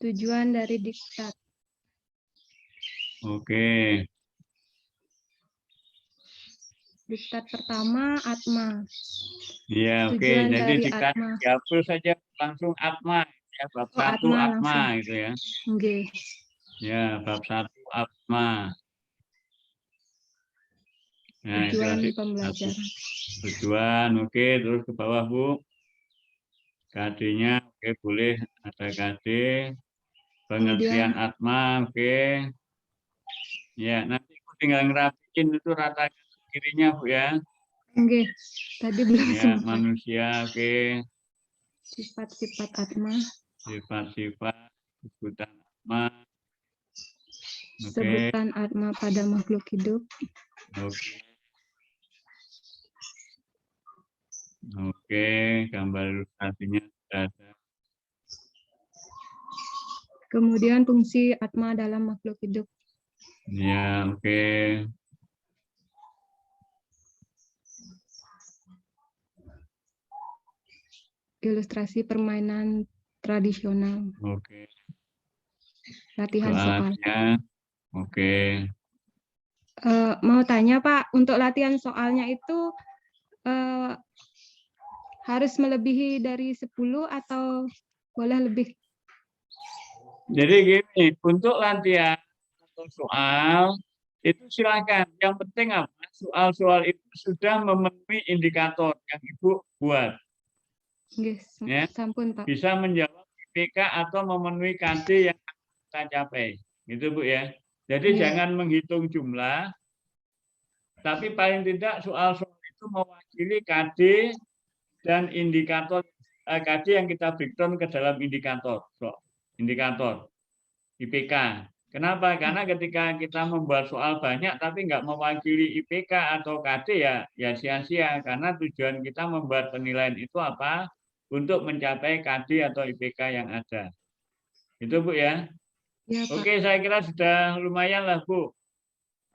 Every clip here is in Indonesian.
Tujuan dari diktat. Oke. Diktat pertama atma. Iya, oke. Tujuan Jadi dari diktat atma. dihapus saja langsung atma. Ya, bab Oh, 1 atma atma langsung. gitu ya. Oke. Ya, bab 1 atma. Nah, Tujuan itu pembelajaran. tujuan, oke. Terus ke bawah, Bu. KD-nya, oke, boleh ada KD. Pengertian Kemudian atma, oke. Ya, nanti aku tinggal ngerapiin itu rata kirinya, Bu ya. oke, tadi belum Ya, sempat. manusia, oke. Sifat-sifat atma. Sifat-sifat sebutan atma. Oke. Sebutan atma pada makhluk hidup. Oke. Oke, gambar ilustrasinya sudah ada. Kemudian fungsi atma dalam makhluk hidup. Ya, oke. Ilustrasi permainan tradisional. Oke. Latihan soal. Soalnya, oke. Mau tanya Pak, untuk latihan soalnya itu harus melebihi dari 10 atau boleh lebih? Jadi gini, untuk latihan atau soal itu silakan. Yang penting apa? Soal-soal itu sudah memenuhi indikator yang Ibu buat. Nggih, Ya. sampun Pak. Bisa menjawab IPK atau memenuhi KD yang kita capai. Gitu Bu ya. Jadi jangan menghitung jumlah, tapi paling tidak soal-soal itu mewakili KD dan indikator KD yang kita breakdown ke dalam indikator. Indikator IPK. Kenapa? Karena ketika kita membuat soal banyak tapi nggak mewakili IPK atau KD ya sia-sia. Karena tujuan kita membuat penilaian itu apa? Untuk mencapai KD atau IPK yang ada. Itu Bu ya. Ya, Pak. Oke, saya kira sudah lumayan lah Bu.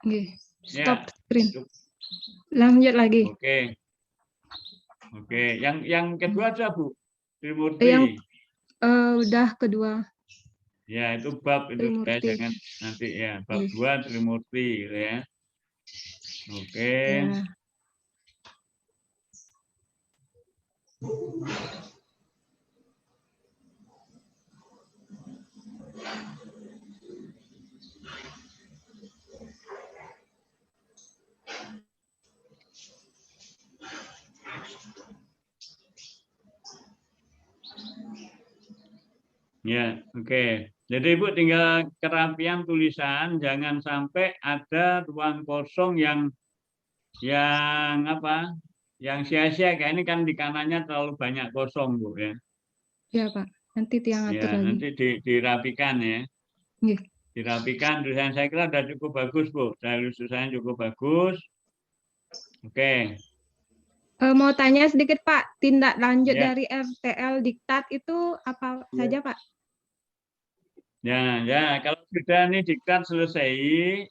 Oke, Ya. stop screen. Lanjut lagi. Oke. Oke, yang kedua aja Bu. Trimurti. Yang udah kedua. Ya, itu bab itu ya, Trimurti. jangan nanti ya. Bab 2 Trimurti gitu ya. Oke. Ya. Ya, oke. Jadi Ibu tinggal kerapian tulisan, jangan sampai ada ruang kosong yang apa? Yang sia-sia kayak ini kan di kanannya terlalu banyak kosong, Bu ya. Ya, Pak. Nanti tiang atur Ya, lagi. nanti dirapikan ya. Nggih. Dirapikan tulisan saya kira sudah cukup bagus, Bu. Tulisannya cukup bagus. Oke. Mau tanya sedikit Pak, tindak lanjut Ya. dari RTL diktat itu apa saja Pak? Ya, kalau sudah nih diktat selesai,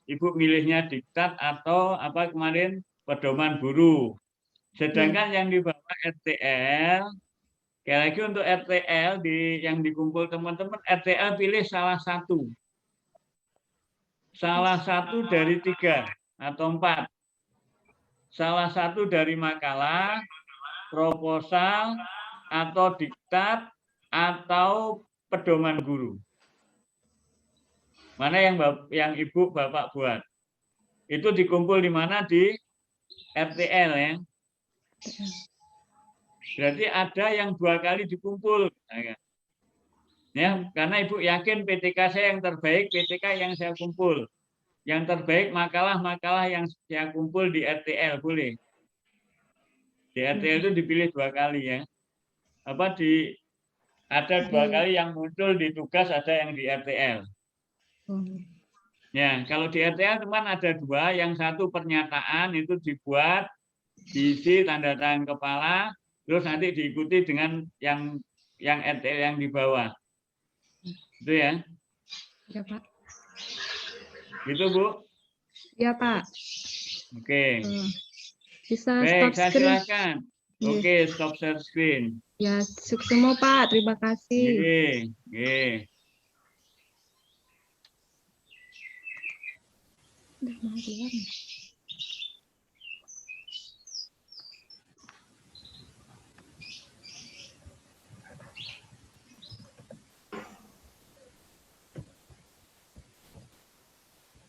Ibu milihnya diktat atau apa kemarin pedoman guru. Sedangkan yang di bawah RTL, sekali lagi untuk RTL yang dikumpul teman-teman, RTL pilih salah satu. Salah satu dari 3 atau 4. Salah satu dari makalah, proposal, atau diktat, atau pedoman guru. Mana yang Ibu Bapak buat? Itu dikumpul di mana? Di RTL ya. Berarti ada yang 2 kali dikumpul. Ya, karena Ibu yakin PTK saya yang terbaik, PTK yang saya kumpul. Yang terbaik makalah-makalah yang saya kumpul di RTL, boleh. Di RTL itu dipilih 2 kali ya. Ada 2 kali yang muncul di tugas, ada yang di RTL. Ya, kalau di RTL cuma ada 2, yang satu pernyataan itu dibuat, diisi tanda tangan kepala, terus nanti diikuti dengan yang RTL yang di bawah. Itu ya. Ya, Pak. Gitu, Bu? Ya, Pak. Oke. Bisa Baik, stop saya screen. silakan. Oke, stop share screen. Ya, sukses semua Pak. Terima kasih. Oke. Udah mau keluar nih.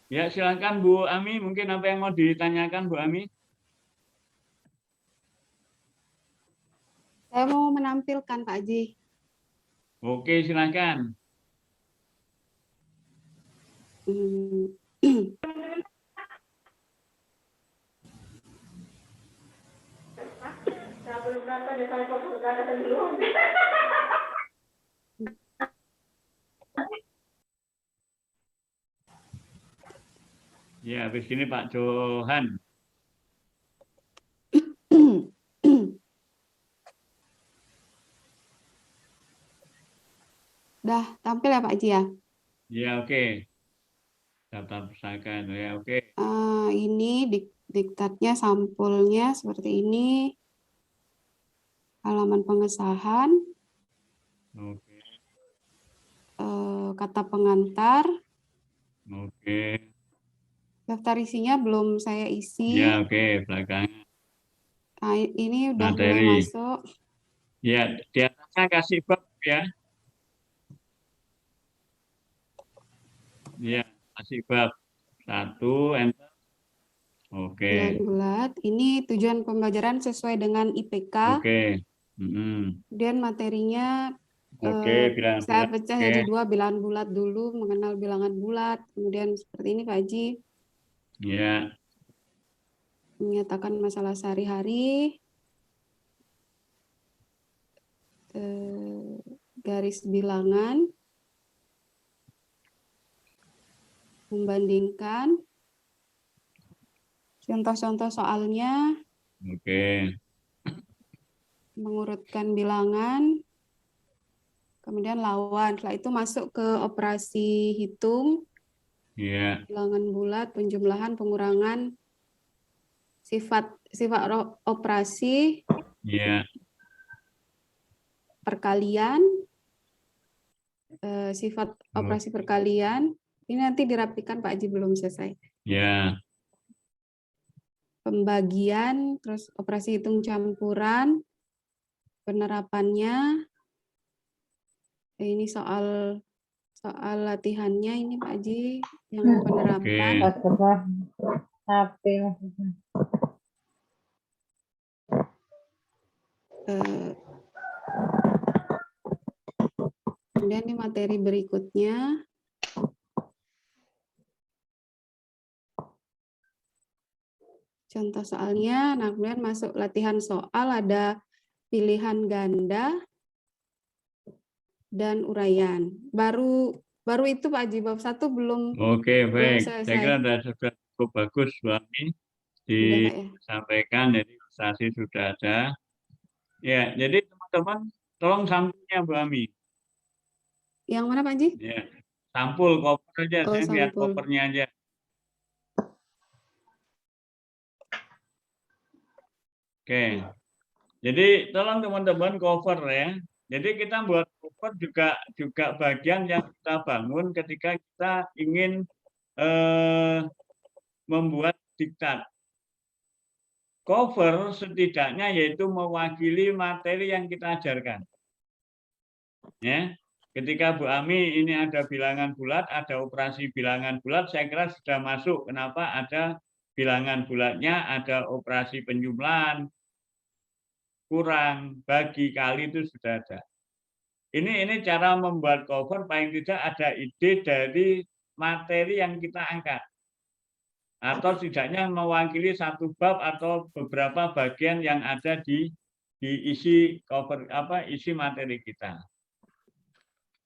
Ya, silakan Bu Ami, mungkin apa yang mau ditanyakan Bu Ami? Saya mau menampilkan Pak Haji. Oke, silakan. Hmm. Ya, habis ini Pak Johan. Udah tampil ya Pak Haji ya? Ya, oke. Daftar pustaka. Ya, oke. Ini diktatnya sampulnya seperti ini. Halaman pengesahan. Oke. Kata pengantar. Oke. Daftar isinya belum saya isi. Ya, oke. Belakangnya. Nah, ini udah mulai Materi. masuk. Ya, di atasnya kasih bab ya. Ya, kasih bab. 1, enter. Oke. Bulat-bulat. Ini tujuan pembelajaran sesuai dengan IPK. Oke. Kemudian materinya Oke, bilangan saya bulat. pecah Oke. jadi 2 bilangan bulat dulu, mengenal bilangan bulat. Kemudian seperti ini Pak Haji. Ya. Menyatakan masalah sehari-hari. Garis bilangan. Membandingkan. Contoh-contoh soalnya. Oke. Mengurutkan bilangan. Kemudian lawan. Setelah itu masuk ke operasi hitung. Ya. Bilangan bulat, penjumlahan, pengurangan. Sifat operasi. Ya. Perkalian. Sifat operasi perkalian. Ini nanti dirapikan Pak Haji, belum selesai. Ya. Pembagian, terus operasi hitung campuran, penerapannya. Ini soal latihannya ini Pak Haji, yang penerapan. Kemudian ini materi berikutnya. Contoh soalnya, nah kemudian masuk latihan soal, ada pilihan ganda dan uraian. Baru itu Pak Haji, bab 1 belum. Oke, baik. Saya selesai. kira sudah cukup bagus, Bu Ami. Disampaikan, jadi ilustrasi sudah ada. Ya, jadi teman-teman tolong sampulnya Bu Ami. Yang mana Pak Haji? Ya, sampul koper aja, saya lihat Sampul. kopernya aja. Oke, jadi tolong teman-teman cover ya. Jadi kita buat cover juga bagian yang kita bangun ketika kita ingin membuat diktat. Cover setidaknya yaitu mewakili materi yang kita ajarkan. Ya, ketika Bu Ami ini ada bilangan bulat, ada operasi bilangan bulat, saya kira sudah masuk. Kenapa ada bilangan bulatnya, ada operasi penjumlahan, kurang, bagi, kali itu sudah ada. Ini cara membuat cover, paling tidak ada ide dari materi yang kita angkat. Atau setidaknya mewakili satu bab atau beberapa bagian yang ada di isi cover, isi materi kita.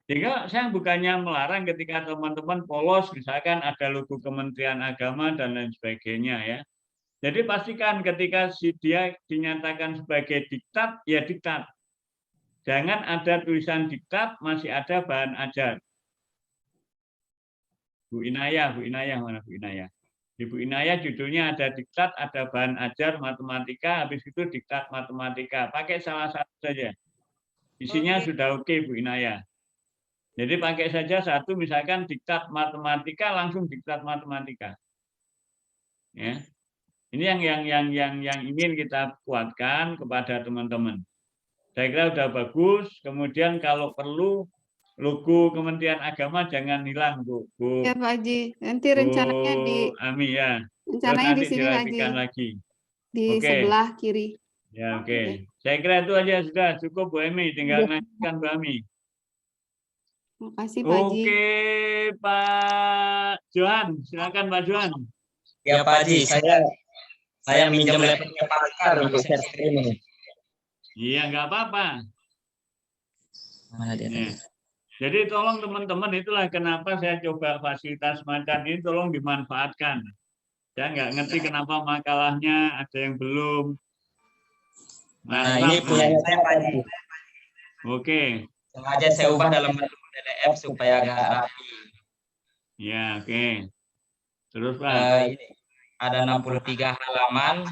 Sehingga saya bukannya melarang ketika teman-teman polos, misalkan ada logo Kementerian Agama dan lain sebagainya ya. Jadi pastikan ketika dia dinyatakan sebagai diktat, ya diktat. Jangan ada tulisan diktat, masih ada bahan ajar. Bu Inayah mana Bu Inayah? Di Bu Inayah judulnya ada diktat, ada bahan ajar matematika, habis itu diktat matematika. Pakai salah satu saja. Isinya sudah oke Bu Inayah. Jadi pakai saja satu, misalkan diktat matematika, langsung diktat matematika. Ya. Ini yang ingin kita kuatkan kepada teman-teman. Saya kira sudah bagus. Kemudian kalau perlu logo Kementerian Agama jangan hilang, Bu. Ya Pak Haji, nanti Bu Ami ya. Terus rencananya di nanti sini Pak Haji, dirapikan lagi. di Oke. sebelah kiri. Ya, oke. Oke. Saya kira itu aja sudah cukup Bu Ami, tinggal lanjutkan Bu Ami. Terima kasih Pak Haji. Oke, Pak Johan, silakan Pak Johan. Ya Pak Haji, saya minjam laptopnya Pak Akar untuk share screen ini. Iya, nggak apa-apa. Mana dia Ya. tadi? Jadi tolong teman-teman, itulah kenapa saya coba fasilitas semacam ini tolong dimanfaatkan. Saya nggak ngerti kenapa makalahnya ada yang belum. Nah, ini punya saya Pak Haji. Oke. Sengaja saya ubah dalam bentuk PDF supaya agak rapi. Ya, oke. Terus Pak. Ini ada 63 halaman,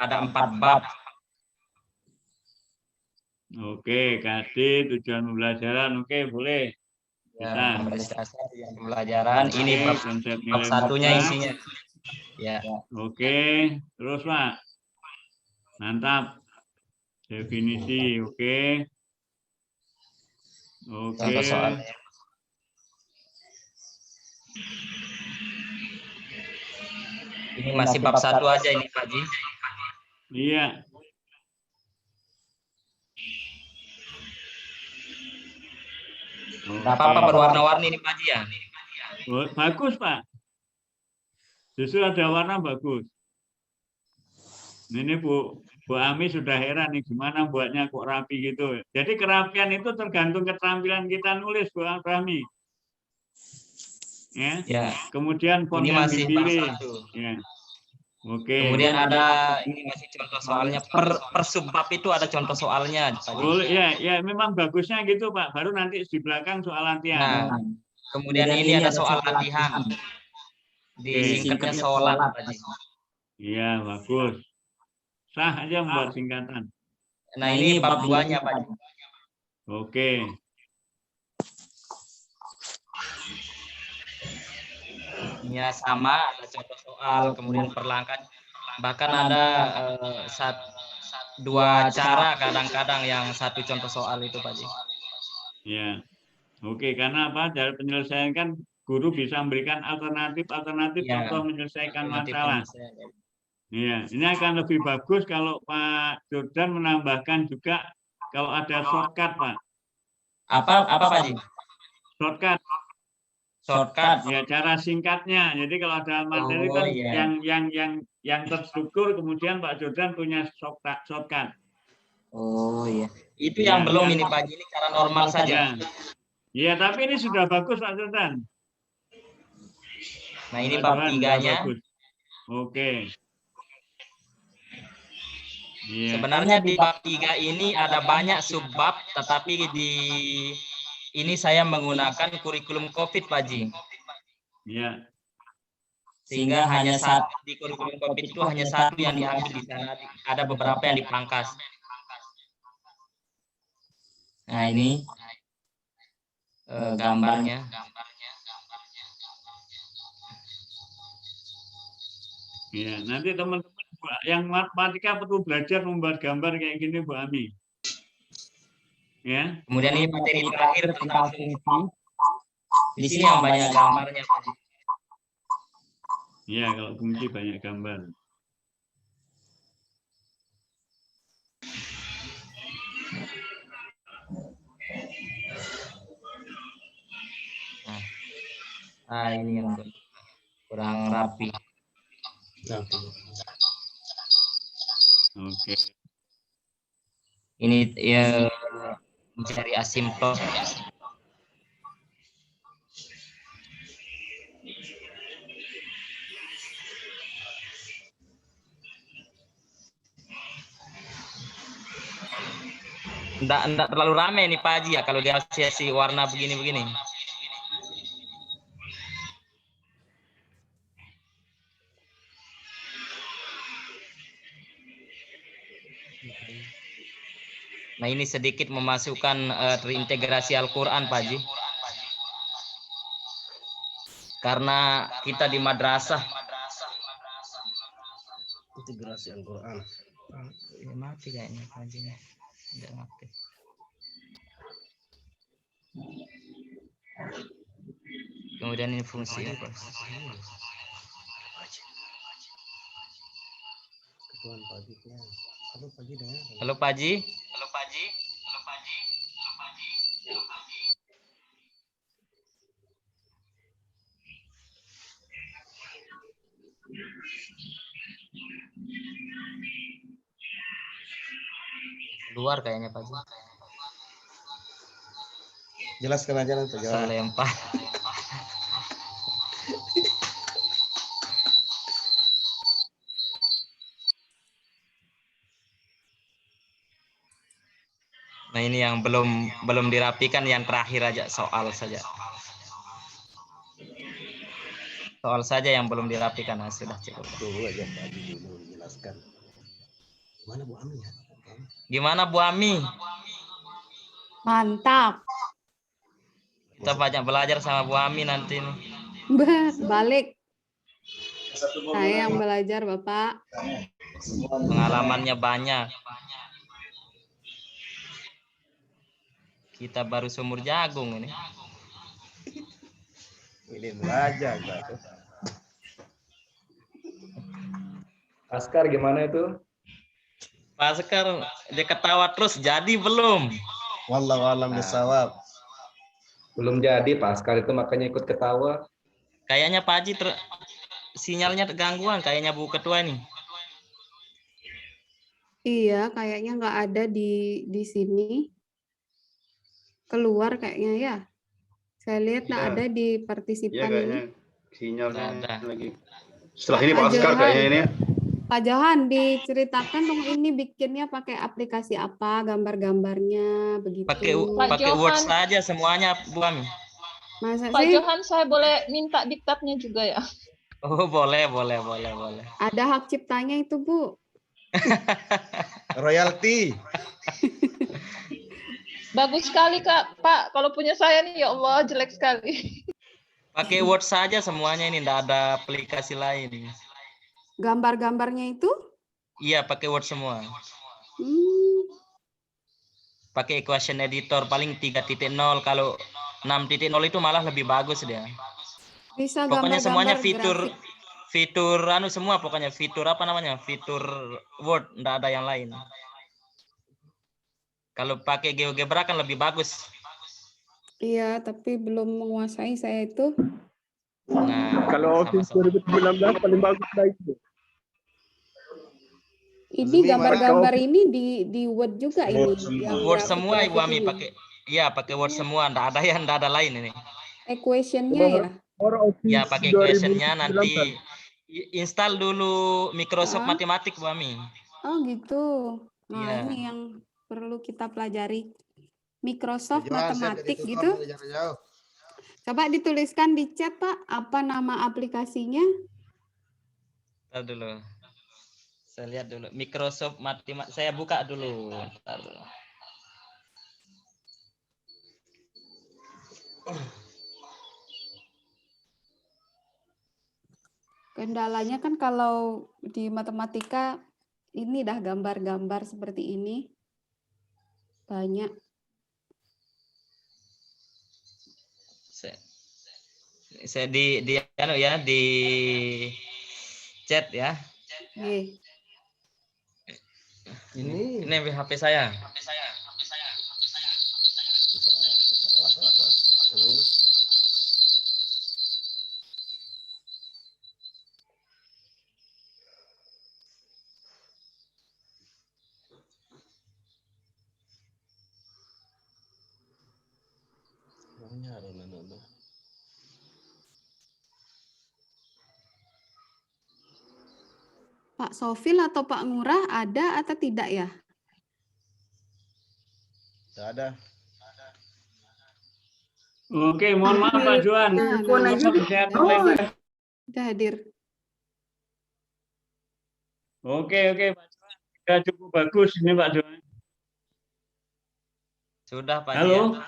ada 4 bab. Oke, KD tujuan pembelajaran, oke boleh. Ya, dasar tujuan pembelajaran. Ini bab konsep bab nilai satunya mutlak. isinya. Ya. Oke, terus Pak. Mantap. Definisi, oke. Oke. Contoh soalnya. Ini masih bab 1 aja ini Pak Haji. Iya. Nggak apa-apa berwarna-warni ini Pak Haji ya. Bagus Pak. Justru ada warna bagus. Ini Bu Ami sudah heran nih gimana buatnya kok rapi gitu. Jadi kerapian itu tergantung keterampilan kita nulis Bu Ami. Ya. Ya. Kemudian font Ini yang masih bab dipilih. 1. Ya. Oke. Kemudian ada ini masih contoh soalnya per subbab itu ada contoh soalnya. Boleh ya memang bagusnya gitu Pak. Baru nanti di belakang soal latihan. Nah, kemudian ini ada soal latihan. Disingkatnya sholat Pak Haji. Iya, bagus. Sah aja membuat singkatan. Nah, ini bab 2-nya Pak Haji. Oke. Ya sama, ada contoh soal, kemudian perlengkapan, bahkan ada 2 cara kadang-kadang yang 1 contoh soal itu Pak Haji. Ya, oke. Karena apa? Dari penyelesaian kan guru bisa memberikan alternatif Ya, untuk menyelesaikan alternatif masalah. penyelesaian. Iya, ini akan lebih bagus kalau Pak Jordan menambahkan juga kalau ada shortcut Pak. Apa Pak Haji? Shortcut. Shortcut. Ya, cara singkatnya. Jadi kalau ada materi kan iya. yang terstruktur, kemudian Pak Jordan punya shortcut. Oh iya. Itu yang belum ini Pak Haji, ini cara normal saja. Iya, tapi ini sudah bagus Pak Jordan. Nah, ini bab 3-nya. Oke. Ya. Sebenarnya di bab 3 ini ada banyak subbab, tetapi ini saya menggunakan kurikulum COVID Pak Haji. Iya. Sehingga hanya di kurikulum COVID itu hanya 1 yang diambil di sana, ada beberapa yang dipangkas. Nah, ini gambarnya. Ya, nanti teman-teman yang matematika perlu belajar membuat gambar kayak gini Bu Ami. Ya. Kemudian ini materi terakhir tentang fungsi. Di sini yang banyak gambarnya. Iya, kalau fungsi banyak gambar. Nah, ini yang kurang rapi. Oke. Ini ya mencari asimptot. Enggak terlalu ramai nih Pak Haji ya kalau dia asosiasi warna begini-begini. Nah, ini sedikit memasukkan terintegrasi Al-Quran Pak Haji. Karena kita di madrasah Integrasi Al-Quran. Ini mati kayaknya pajinya. Tidak mati. Kemudian ini fungsi apa? Ketuaan pagi. Halo pagi dengar. Halo Paji. Halo Paji. Halo Paji. Halo Paji. Halo Paji. Keluar kayaknya Paji. Jelaskan aja nanti. Selempar. Nah ini yang belum dirapikan, yang terakhir aja soal saja. Soal saja yang belum dirapikan. Nah, sudah cukup. Tunggu aja Pak Haji dulu jelaskan. Gimana Bu Ami ya? Gimana Bu Ami? Mantap. Kita banyak belajar sama Bu Ami nanti nih. Balik. Saya yang belajar, Bapak. Pengalamannya banyak. Kita baru sumur jagung ini. Ini belajar Pak. Askar gimana itu? Pak Sekar, dia ketawa terus, jadi belum? Wallahu a'lam bishawab. Belum jadi Pak Askar itu, makanya ikut ketawa. Kayaknya Pak Haji sinyalnya gangguan kayaknya Bu Ketua ini. Iya, kayaknya nggak ada di sini. Keluar kayaknya ya. Saya lihat nggak Iya. ada di Iya partisipan kayaknya ini. sinyalnya Nggak ada. lagi. Setelah ini Pak Askar Johan. kayaknya ini. Pak Johan, diceritakan dong ini bikinnya pakai aplikasi apa, gambar-gambarnya begitu. Pakai Pak Word Johan. saja semuanya Bu Ami. Masa Pak sih Johan, saya boleh minta diktatnya juga ya? Oh boleh. ada hak ciptanya itu, Bu? Royalti. Bagus sekali Kak, Pak. Kalau punya saya nih, ya Allah, jelek sekali. Pakai Word saja semuanya ini, enggak ada aplikasi lain. Gambar-gambarnya itu? Iya, pakai Word semua. Pakai equation editor paling 3.0, kalau 6.0 itu malah lebih bagus dia. Bisa Pokoknya semuanya gambar-gambar fitur grafik. semua pokoknya, fitur apa namanya? Fitur Word, enggak ada yang lain. Kalau pakai GeoGebra kan lebih bagus. Iya, tapi belum menguasai saya itu. Nah, Kalau Office sama-sama. 2019 paling bagus lah itu. Ini Zumi, gambar-gambar ini di Word juga ini. yang Word semua Ibu grafik-grafik Ami ini. pakai. Iya, pakai Word semua, enggak ada lain ini. Equation-nya ya? Orang Office Ya, pakai equation-nya 2019. nanti install dulu Microsoft Ah. Matematik Bu Ami. Oh gitu. Nah Iya. ini yang perlu kita pelajari. Microsoft Johan, saya Matematik jadi gitu. tutor dari jauh-jauh. Coba dituliskan di chat Pak, apa nama aplikasinya? Ntar dulu. Saya lihat dulu. Microsoft Matematik. Saya buka dulu. Ntar. Kendalanya kan kalau di matematika ini dah gambar-gambar seperti ini. Banyak. Saya di anu ya, di chat ya. Nih. Ini HP saya. Pak Sofil atau Pak Ngurah ada atau tidak ya? Tidak ada. Oke, mohon maaf Pak Johan. Sudah hadir. Oke, Pak Johan. Sudah cukup bagus ini Pak Johan. Sudah Pak. Halo.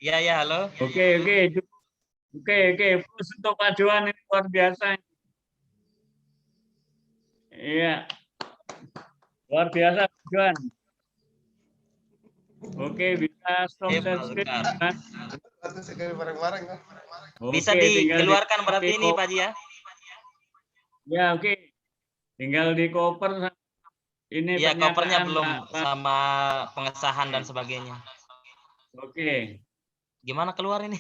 Iya, halo. Oke. Oke. Plus untuk Pak Johan ini luar biasa. Iya. Luar biasa, Juan. Oke, bisa stop Pak share screen, Zulkar. kan? Bisa Oke, tinggal dikeluarkan berarti ini Pak Haji ya? Ya, oke. Tinggal di koper ini Iya, kopernya pernyataan belum Pak. sama pengesahan dan sebagainya. Oke. Gimana keluar ini?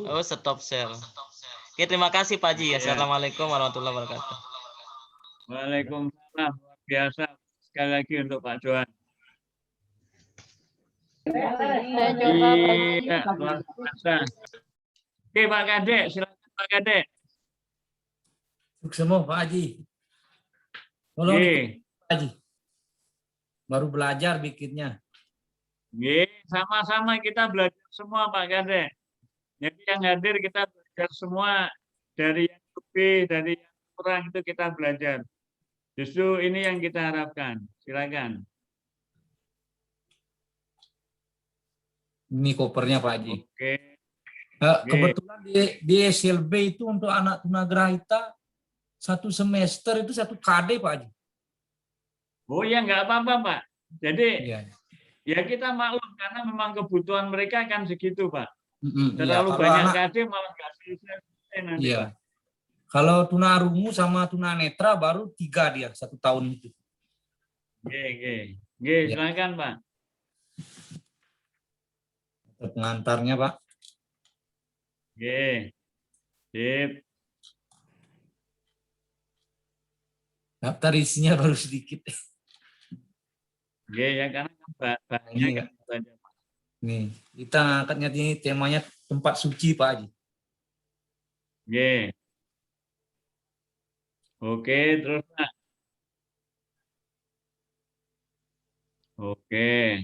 Oh, stop share. Oke, terima kasih Pak Haji. Iya. Assalamualaikum warahmatullahi wabarakatuh. Waalaikumsalam. Luar biasa. Sekali lagi untuk Pak Johan. Saya juga Pak Haji. Iya, luar biasa. Oke, Pak Kadek, silakan Pak Kadek. Semua Pak Haji. Tolong Oke. Pak Haji. Baru belajar bikinnya. Oke, sama-sama kita belajar semua Pak Kadek. Jadi yang hadir kita belajar semua, dari yang lebih, dari yang kurang itu kita belajar. Justru ini yang kita harapkan. Silakan. Ini kopernya Pak Haji. Oke. Kebetulan di SLB itu untuk anak tunagrahita 1 semester itu 1 KD Pak Haji. Oh ya, nggak apa-apa Pak. Jadi Iya. ya kita maklum karena memang kebutuhan mereka kan segitu Pak. Iya, Terlalu kalau banyak anak- KD malah nggak selesai nanti Iya. Pak. Kalau tunarungu sama tunanetra baru 3 dia 1 tahun itu. Oke. Ya. Silakan Pak. Pengantarnya Pak. Oke. Sip. Daftar isinya baru sedikit. Oke, ya karena banyak Ini kan banyak. Nih, kita angkatnya ini temanya tempat suci Pak Haji. Oke. Oke, terus Pak. Oke.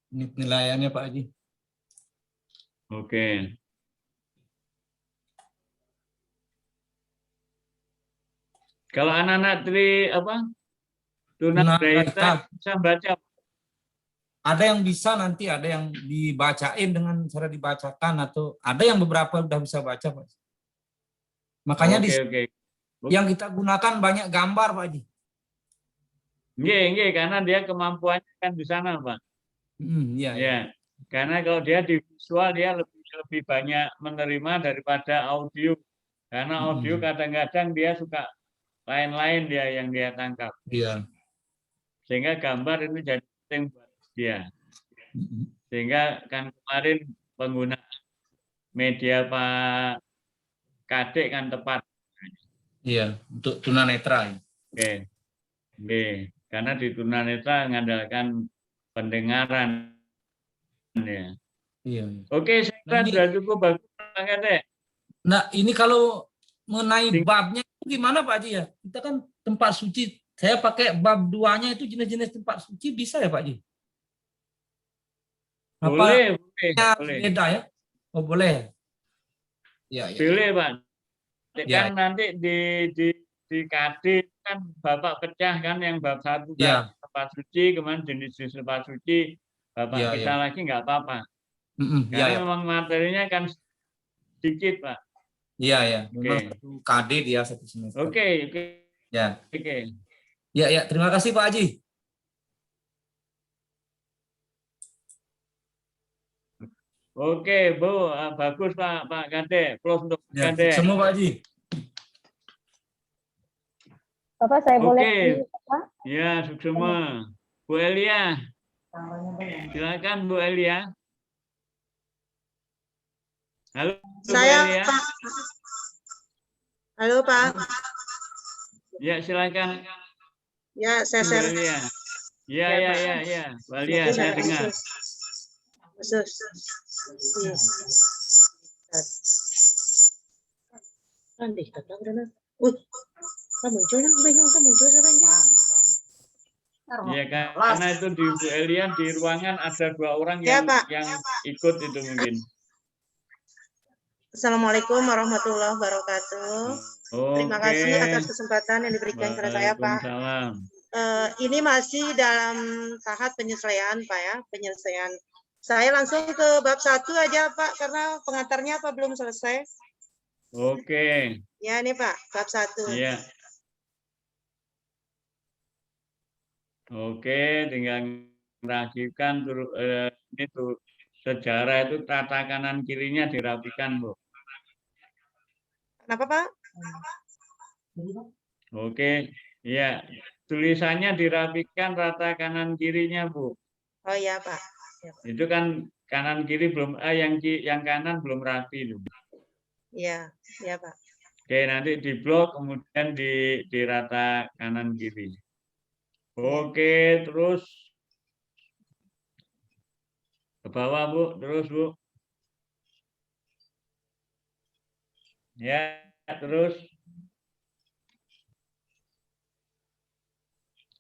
Ini penilaiannya Pak Haji. Oke. Kalau anak-anak tunagrahita bisa baca. Ada yang bisa nanti, ada yang dibacain dengan cara dibacakan, atau ada yang beberapa udah bisa baca Pak. Makanya Oke. yang kita gunakan banyak gambar Pak Haji. Nggih, karena dia kemampuannya kan di sana, Pak. Iya. Ya. Karena kalau dia di visual dia lebih banyak menerima daripada audio. Karena audio kadang-kadang dia suka lain-lain dia yang dia tangkap. Iya. Sehingga gambar ini jadi penting buat dia. Sehingga kan kemarin penggunaan media Pak Kadek kan tepat. Iya, untuk tunanetra. Oke. Karena di tunanetra mengandalkan pendengaran. Ya. Iya. Oke, saya kira sudah cukup bagus Pak Kadek. Nah, ini kalau mengenai babnya itu gimana Pak Haji ya? Kita kan tempat suci. Saya pakai bab 2-nya itu jenis-jenis tempat suci bisa ya Pak Haji? Boleh. Beda ya? Oh boleh. Ya. Boleh Pak. Ya. Kan nanti di KD kan Bapak pecah kan yang bab 1 kan tempat suci, kemudian jenis-jenis tempat suci. Bapak kita lagi nggak apa-apa. Karena memang materinya kan sedikit Pak. Iya. Memang KD dia 1 semester. Oke. Ya. Oke. Ya. Terima kasih Pak Haji. Oke, Bu. Bagus Pak Kadek. Plus untuk Kadek. Semua Pak Haji. Bapak saya boleh Pak? Ya, semua. Bu Elia. Silakan Bu Elia. Halo, saya Bu Elia. Pak. Halo Pak. Ya, silakan. Ya, saya Bu Elia. Ya. Bu Elia, saya dengar. Khusus. Nanti datang dana. Muncul siapa yang Iya kan, karena itu di Bu Elia di ruangan ada 2 orang yang ikut itu mungkin. Assalamualaikum warahmatullahi wabarakatuh. Terima kasih atas kesempatan yang diberikan kepada saya Pak. Waalaikumsalam. ini masih dalam tahap penyesuaian, Pak ya, penyelesaian. Saya langsung ke bab 1 aja, Pak, karena pengantarnya apa belum selesai. Oke. Ya, ini Pak, bab 1. Iya. Oke, tinggal merapikan ini tuh sejarah itu tata kanan kirinya dirapikan, Bu. Kenapa, Pak? Oke, iya. Tulisannya dirapikan rata kanan kirinya, Bu. Oh iya, Pak. Ya, Pak. Itu kan kanan kiri belum yang kanan belum rapi, loh. Iya, iya, Pak. Oke, nanti diblok kemudian di rata kanan kiri. Oke, terus ke bawah, Bu. Terus, Bu. Ya, terus.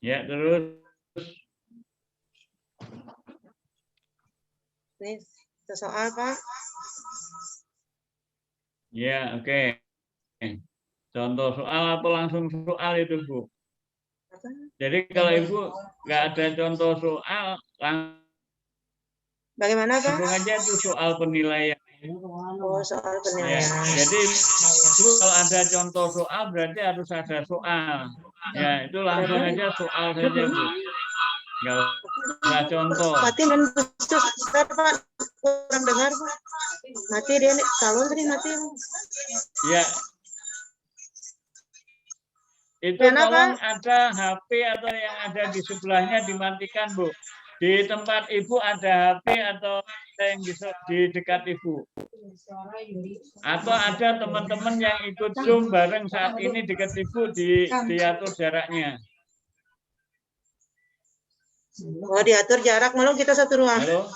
Ya, terus. Ini soal, Pak. Ya, oke. Contoh soal apa langsung soal itu, Bu? Jadi kalau Ibu nggak ada contoh soal, Bagaimana, Pak? langsung aja itu soal penilaian. Oh, soal penilaian. Ya, jadi Ibu kalau ada contoh soal berarti harus ada soal. Ya, itu langsung aja soal saja, Bu. Nggak usah contoh. Mati dan khusus, Pak. Kurang dengar, Pak. Mati dia nih, salon tadi mati. Ya. Itu Kenapa? tolong ada HP atau yang ada di sebelahnya dimatikan, Bu. Di tempat Ibu ada HP atau ada yang di dekat Ibu. Atau ada teman-teman yang ikut Zoom bareng saat ini dekat Ibu diatur jaraknya. Oh, diatur jarak, malu kita satu ruang. Halo?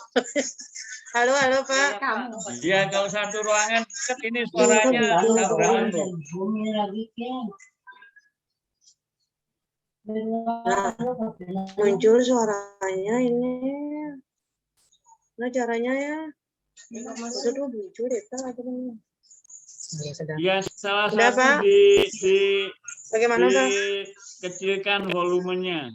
Halo, Pak. Iya, kalau satu ruangan dekat ini suaranya tabrakan, Bu. Nah, muncul suaranya ini. Nah, caranya ya. Sudah muncul itu Ya, salah Udah, satu Pak? Bagaimana, Pak? dikecilkan volumenya.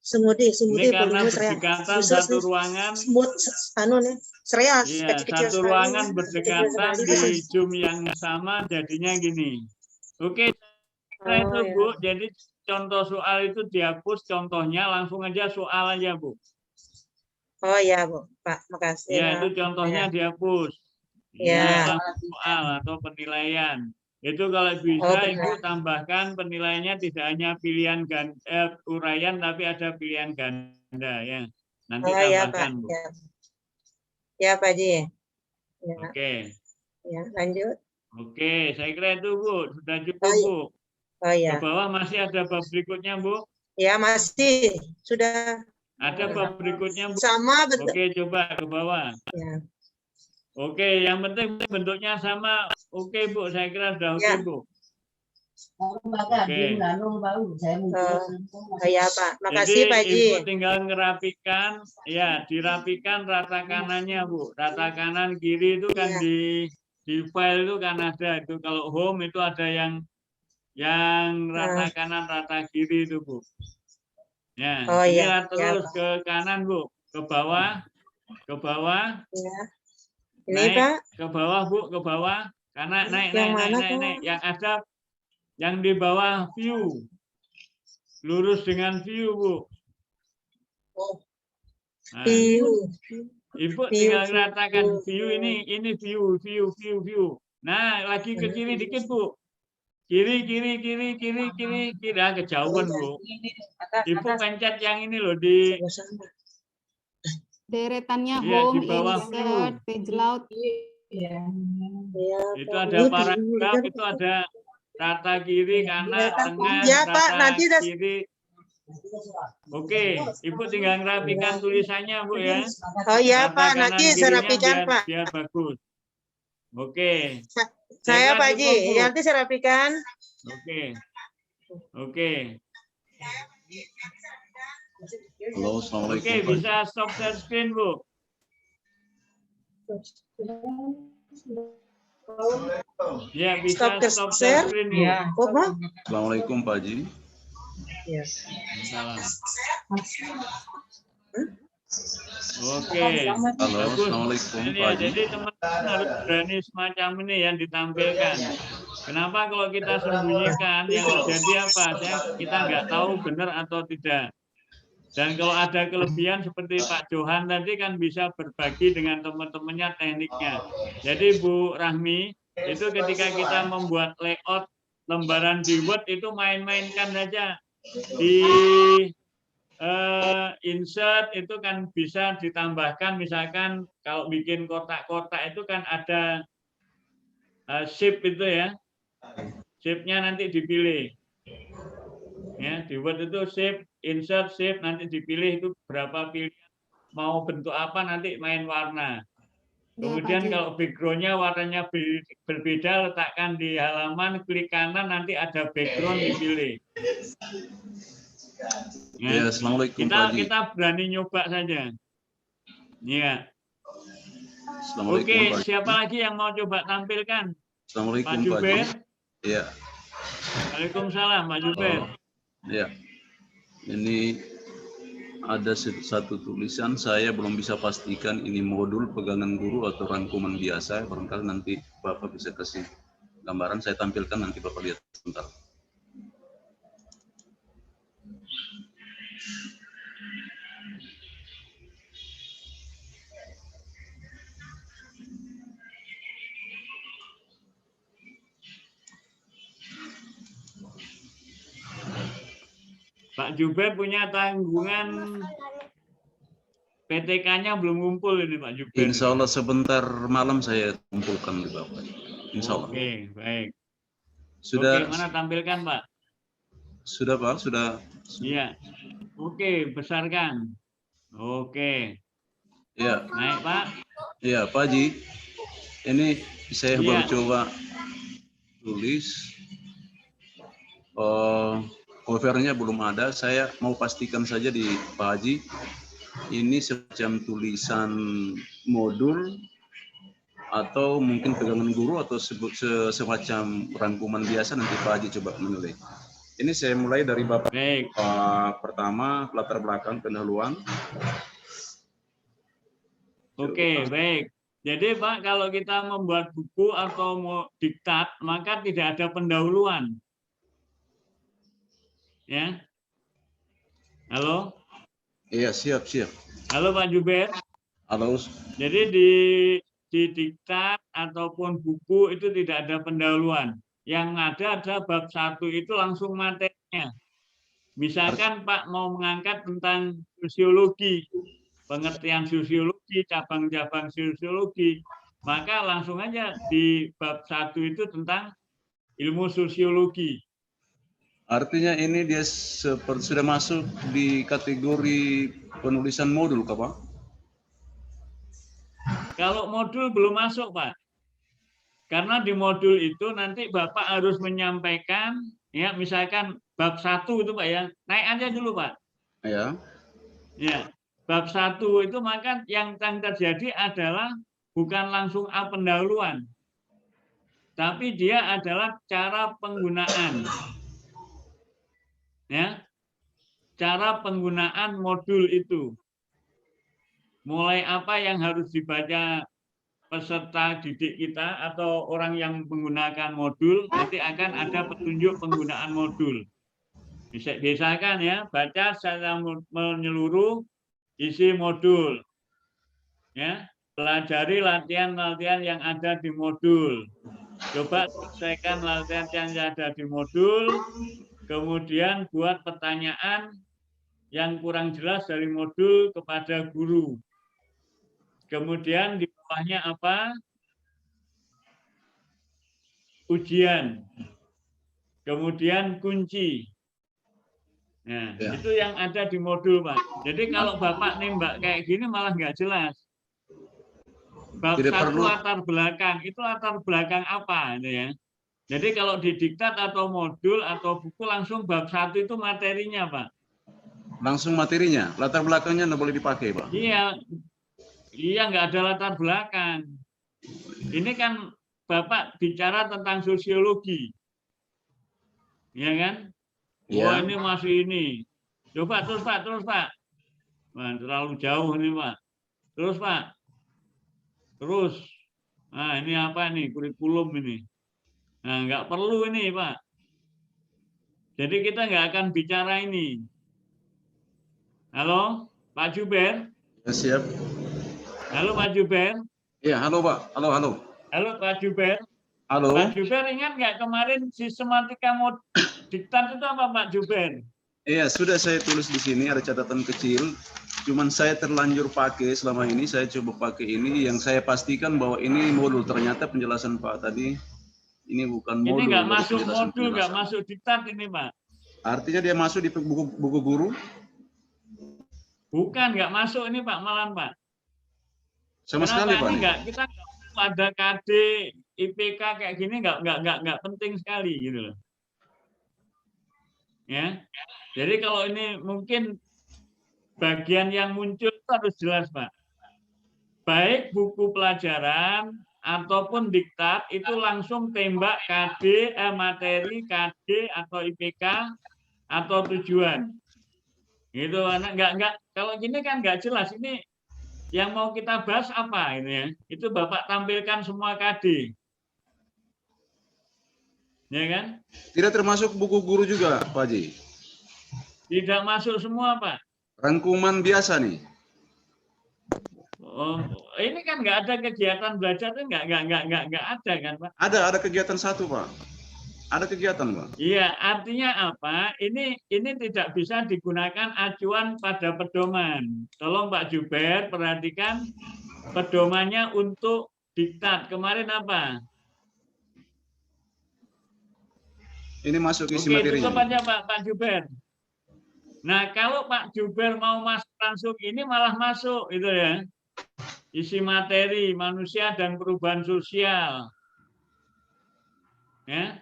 Semudi Ini karena volume saya. berdekatan Khusus satu nih. ruangan. Smooth anu nih. Serius, Iya, kecil-kecil satu sekali. ruangan berdekatan Kecil-kecil di sekali. Zoom yang sama jadinya gini. Oke, nah itu ya. Bu, jadi contoh soal itu dihapus contohnya, langsung aja soal aja, Bu. Oh iya, Bu. Pak, makasih. Ya, Pak. itu contohnya dihapus. Ya. Ya, langsung soal atau penilaian. Itu kalau bisa Oke. Ibu tambahkan penilaiannya tidak hanya pilihan uraian, tapi ada pilihan ganda ya. Nanti Oh iya, Pak. tambahkan, Bu. Ya. Ya, Pak Haji. Ya. Oke. Ya, lanjut. Oke, saya kira itu, Bu. Sudah cukup, Oh, Bu. Oh iya. Ke bawah masih ada bab berikutnya, Bu. Ya, masih. Sudah. Ada bab berikutnya, Bu. Sama betul. Oke, coba ke bawah. Ya. Oke, yang penting bentuknya sama. Oke, Bu. Saya kira sudah oke, Ya. Bu. Oke. Oh iya, Pak. Makasih, Jadi Pak Haji. Ibu tinggal ngerapikan, ya dirapikan rata kanannya, Bu. Rata kanan kiri itu kan Ya. di file itu kan ada itu. Kalau home itu ada yang rata kanan, rata kiri itu, Bu. Ya, Oh ini iya. terus Ya, Pak. ke kanan, Bu. Ke bawah, ke bawah. Ya. Ini, Naik Pak. ke bawah, Bu, ke bawah. Karena naik. Yang mana, Pak? Yang ada yang di bawah view. Lurus dengan view, Bu. Oh. Nah, View. Ibu View, tinggal view, ratakan view. ini view. Nah, lagi ke kiri dikit, Bu. Kiri. Ah, kejauhan, Bu. Ibu pencet yang ini loh di Deretannya Iya, home, di bawah insert, page layout. Ya, itu Pak. ada paragraf, itu ada rata kiri, kanan, tengah, Ya, Pak. rata Nanti dah. kiri. Oke, Ibu tinggal ngerapikan tulisannya, Bu ya. Oh iya, Rata Pak. kanan Nanti saya kirinya rapikan, Pak. biar bagus. Oke. Saya, kira Pak Haji. cukup, Bu. Nanti saya rapikan. Oke. Halo, Assalamualaikum. Oke, bisa stop share screen, Bu. Ya, bisa Stop stop share. share screen, Bu. Oh, Pak. Assalamualaikum Pak Haji. Yes. Salam. Oke, Halo, bagus. Assalamualaikum Ini Pak ya, Haji. jadi teman-teman harus berani semacam ini yang ditampilkan. Kenapa kalau kita sembunyikan yang terjadi apa? Kita nggak tahu benar atau tidak. Dan kalau ada kelebihan seperti Pak Johan tadi kan bisa berbagi dengan teman-temannya tekniknya. Jadi Bu Rahmi, itu ketika kita membuat layout lembaran di Word itu main-mainkan saja. Di insert itu kan bisa ditambahkan, misalkan kalau bikin kotak-kotak itu kan ada shape itu ya. Shape-nya nanti dipilih. Ya, di Word itu shape, insert, shape, nanti dipilih itu berapa pilihan, mau bentuk apa nanti main warna. Kemudian kalau background-nya warnanya berbeda, letakkan di halaman, klik kanan, nanti ada background dipilih. Ya, Assalamualaikum Pak Haji. Kita berani nyoba saja. Ya. Assalamualaikum Oke, Pak Haji. siapa lagi yang mau coba tampilkan? Assalamualaikum Pak Pak Juber. Haji. Ya. Waalaikumsalam, Pak Juber. Ya. Ini ada satu tulisan, saya belum bisa pastikan ini modul pegangan guru atau rangkuman biasa. Barangkali nanti Bapak bisa kasih gambaran, saya tampilkan, nanti Bapak lihat sebentar. Pak Juber punya tanggungan PTK-nya belum ngumpul ini Pak Juber. Insya Allah sebentar malam saya kumpulkan di Bapak. Insya Allah. Oke, baik. Sudah. Oke, mana tampilkan Pak? Sudah Pak, sudah. Iya. Oke, besarkan. Oke. Ya. Naik Pak. Ya Pak Haji, ini saya baru coba tulis. Covernya belum ada, saya mau pastikan saja di Pak Haji, ini semacam tulisan modul atau mungkin pegangan guru atau semacam rangkuman biasa, nanti Pak Haji coba menilai. Ini saya mulai dari Bapak. Pertama, latar belakang pendahuluan. Oke, baik. Jadi Pak, kalau kita membuat buku atau mau diktat, maka tidak ada pendahuluan. Ya, halo. Iya, siap. Halo Pak Juber. Halo. Jadi di diktat ataupun buku itu tidak ada pendahuluan. Yang ada bab 1 itu langsung materinya. Misalkan Pak mau mengangkat tentang sosiologi, pengertian sosiologi, cabang-cabang sosiologi, maka langsung aja di bab 1 itu tentang ilmu sosiologi. Artinya ini dia sudah masuk di kategori penulisan modul, Pak? Kalau modul belum masuk, Pak. Karena di modul itu nanti Bapak harus menyampaikan, ya misalkan bab 1 itu Pak ya, naik aja dulu Pak. Ya. Ya, bab 1 itu maka yang terjadi adalah bukan langsung pendahuluan, tapi dia adalah cara penggunaan. Ya, cara penggunaan modul itu. Mulai apa yang harus dibaca peserta didik kita atau orang yang menggunakan modul, nanti akan ada petunjuk penggunaan modul. Biasakan ya, baca secara menyeluruh isi modul. Ya, pelajari latihan-latihan yang ada di modul. Coba selesaikan latihan yang ada di modul. Kemudian buat pertanyaan yang kurang jelas dari modul kepada guru. Kemudian di bawahnya apa? Ujian. Kemudian kunci. Nah, itu yang ada di modul, Pak. Jadi kalau Bapak nembak kayak gini malah nggak jelas. Bab 1 latar belakang, itu latar belakang apa? Itu ya. Jadi kalau di diktat atau modul atau buku langsung bab 1 itu materinya, Pak. Langsung materinya, latar belakangnya nggak boleh dipakai, Pak. Iya, nggak ada latar belakang. Ini kan Bapak bicara tentang sosiologi, ya kan? Wah, Ya. ini masih ini. Coba terus Pak, terus Pak. Wah, terlalu jauh ini Pak. Terus Pak. Terus. Nah, ini apa nih? Kurikulum ini. Nah, nggak perlu ini Pak. Jadi kita nggak akan bicara ini. Halo, Pak Juber? Ya, siap. Halo Pak Juber? Ya, halo Pak. Halo, halo. Halo Pak Juber? Halo. Pak Juber ingat nggak kemarin sistematika mod diktat itu apa Pak Juber? Iya, sudah saya tulis di sini, ada catatan kecil. Cuman saya terlanjur pakai selama ini, saya coba pakai ini. Yang saya pastikan bahwa ini modul. Ternyata penjelasan Pak tadi, ini bukan modul. Ini nggak dari masuk penjelasan- modul, nggak penjelasan. masuk diktat ini Pak. Artinya dia masuk di buku guru? Bukan, nggak masuk ini Pak, malam Pak. Sama sekali Pak. Ini nih. nggak, kita nggak perlu ada KD, IPK kayak gini nggak penting sekali gitu loh. Ya, jadi kalau ini mungkin bagian yang muncul itu harus jelas Pak. Baik buku pelajaran ataupun diktat itu langsung tembak KD, materi KD atau IPK atau tujuan. Gitu, nggak kalau gini kan nggak jelas ini yang mau kita bahas apa ini ya. Itu Bapak tampilkan semua KD. Ya kan? Tidak termasuk buku guru juga Pak Haji? Tidak masuk semua Pak. Rangkuman biasa nih? Oh, ini kan nggak ada kegiatan belajar, nggak ada kan Pak? Ada kegiatan satu Pak. Ada kegiatan Pak. Iya, artinya apa? Ini tidak bisa digunakan acuan pada pedoman. Tolong Pak Juber perhatikan pedomannya untuk diktat. Kemarin apa? Ini masuk isi Oke, materinya. tutup aja Pak Juber. Nah, kalau Pak Juber mau masuk langsung ini malah masuk itu ya. Isi materi manusia dan perubahan sosial. Ya.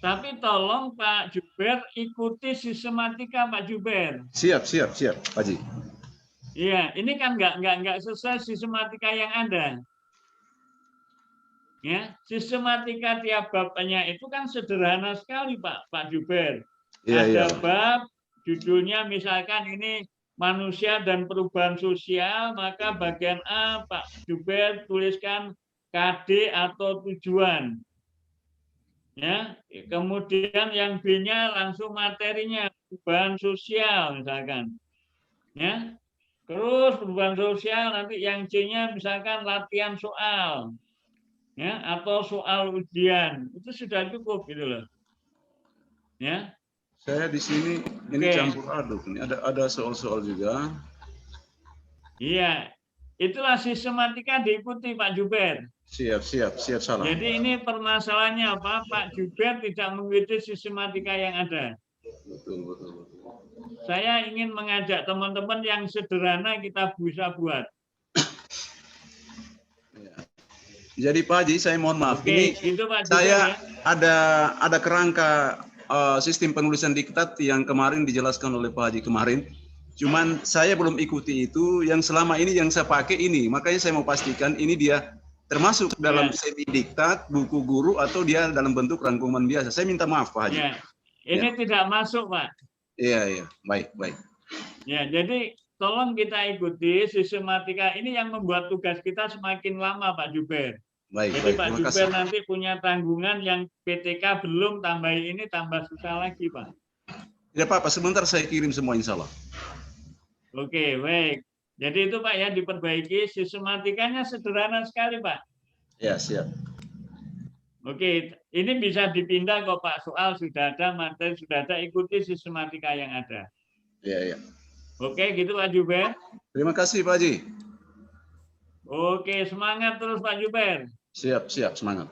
Tapi tolong Pak Juber ikuti sistematika Pak Juber. Siap Pak Haji. Iya, ini kan nggak sesuai sistematika yang ada. Ya, sistematika tiap babnya itu kan sederhana sekali Pak Juber. Iya. Ada bab judulnya misalkan ini manusia dan perubahan sosial, maka bagian A Pak Juber tuliskan KD atau tujuan. Ya, kemudian yang B-nya langsung materinya perubahan sosial misalkan. Ya. Terus perubahan sosial nanti yang C-nya misalkan latihan soal. Ya, atau soal ujian. Itu sudah cukup gitu loh. Ya. Saya di sini ini Oke. campur aduk nih. Ada soal-soal juga. Iya. Itulah sistematika diikuti Pak Juber. Siap salah. Jadi ini permasalahannya apa? Pak Juber tidak mengikuti sistematika yang ada. Betul. Saya ingin mengajak teman-teman yang sederhana kita bisa buat. Jadi Pak Haji, saya mohon maaf. Oke, Ini itu Pak Juber, saya ya. ada kerangka sistem penulisan diktat yang kemarin dijelaskan oleh Pak Haji kemarin. Cuman saya belum ikuti itu. Yang selama ini yang saya pakai ini. Makanya saya mau pastikan ini dia termasuk dalam semi diktat, buku guru, atau dia dalam bentuk rangkuman biasa. Saya minta maaf Pak Haji. Ya. Ini tidak masuk Pak. Iya. Baik. Ya, jadi tolong kita ikuti sistematika ini yang membuat tugas kita semakin lama Pak Juber. Baik. Jadi Pak Terima Juber kasih. nanti punya tanggungan yang PTK belum, tambah ini tambah susah lagi Pak. Tidak apa-apa, sebentar saya kirim semua insya Allah. Oke, baik. Jadi itu Pak ya, diperbaiki. Sistematikanya sederhana sekali Pak. Ya, siap. Oke, ini bisa dipindah kok Pak. Soal sudah ada, materi sudah ada, ikuti sistematika yang ada. Iya. Oke, gitu Pak Juber. Terima kasih Pak Haji. Oke, semangat terus Pak Juber. Siap, semangat.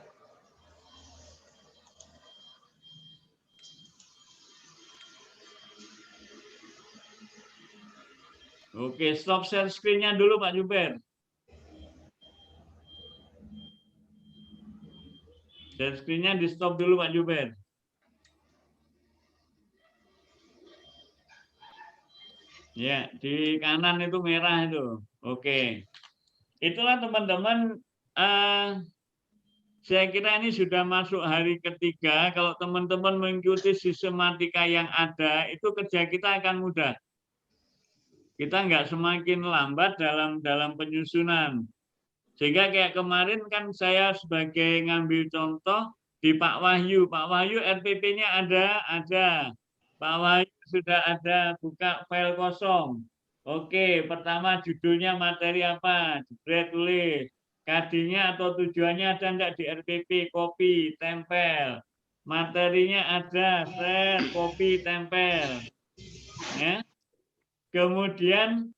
Oke, stop share screen-nya dulu Pak Juber. Share screen-nya di stop dulu Pak Juber. Ya, di kanan itu merah itu. Oke. Itulah teman-teman Saya kira ini sudah masuk hari ketiga. Kalau teman-teman mengikuti sistematika yang ada, itu kerja kita akan mudah. Kita nggak semakin lambat dalam penyusunan. Sehingga kayak kemarin kan saya sebagai ngambil contoh di Pak Wahyu. Pak Wahyu RPP-nya ada. Pak Wahyu sudah ada, buka file kosong. Oke, pertama judulnya materi apa? Jebret tulis. KD-nya atau tujuannya ada enggak di RPP? Copy, tempel. Materinya ada, set, copy, tempel. Ya. Kemudian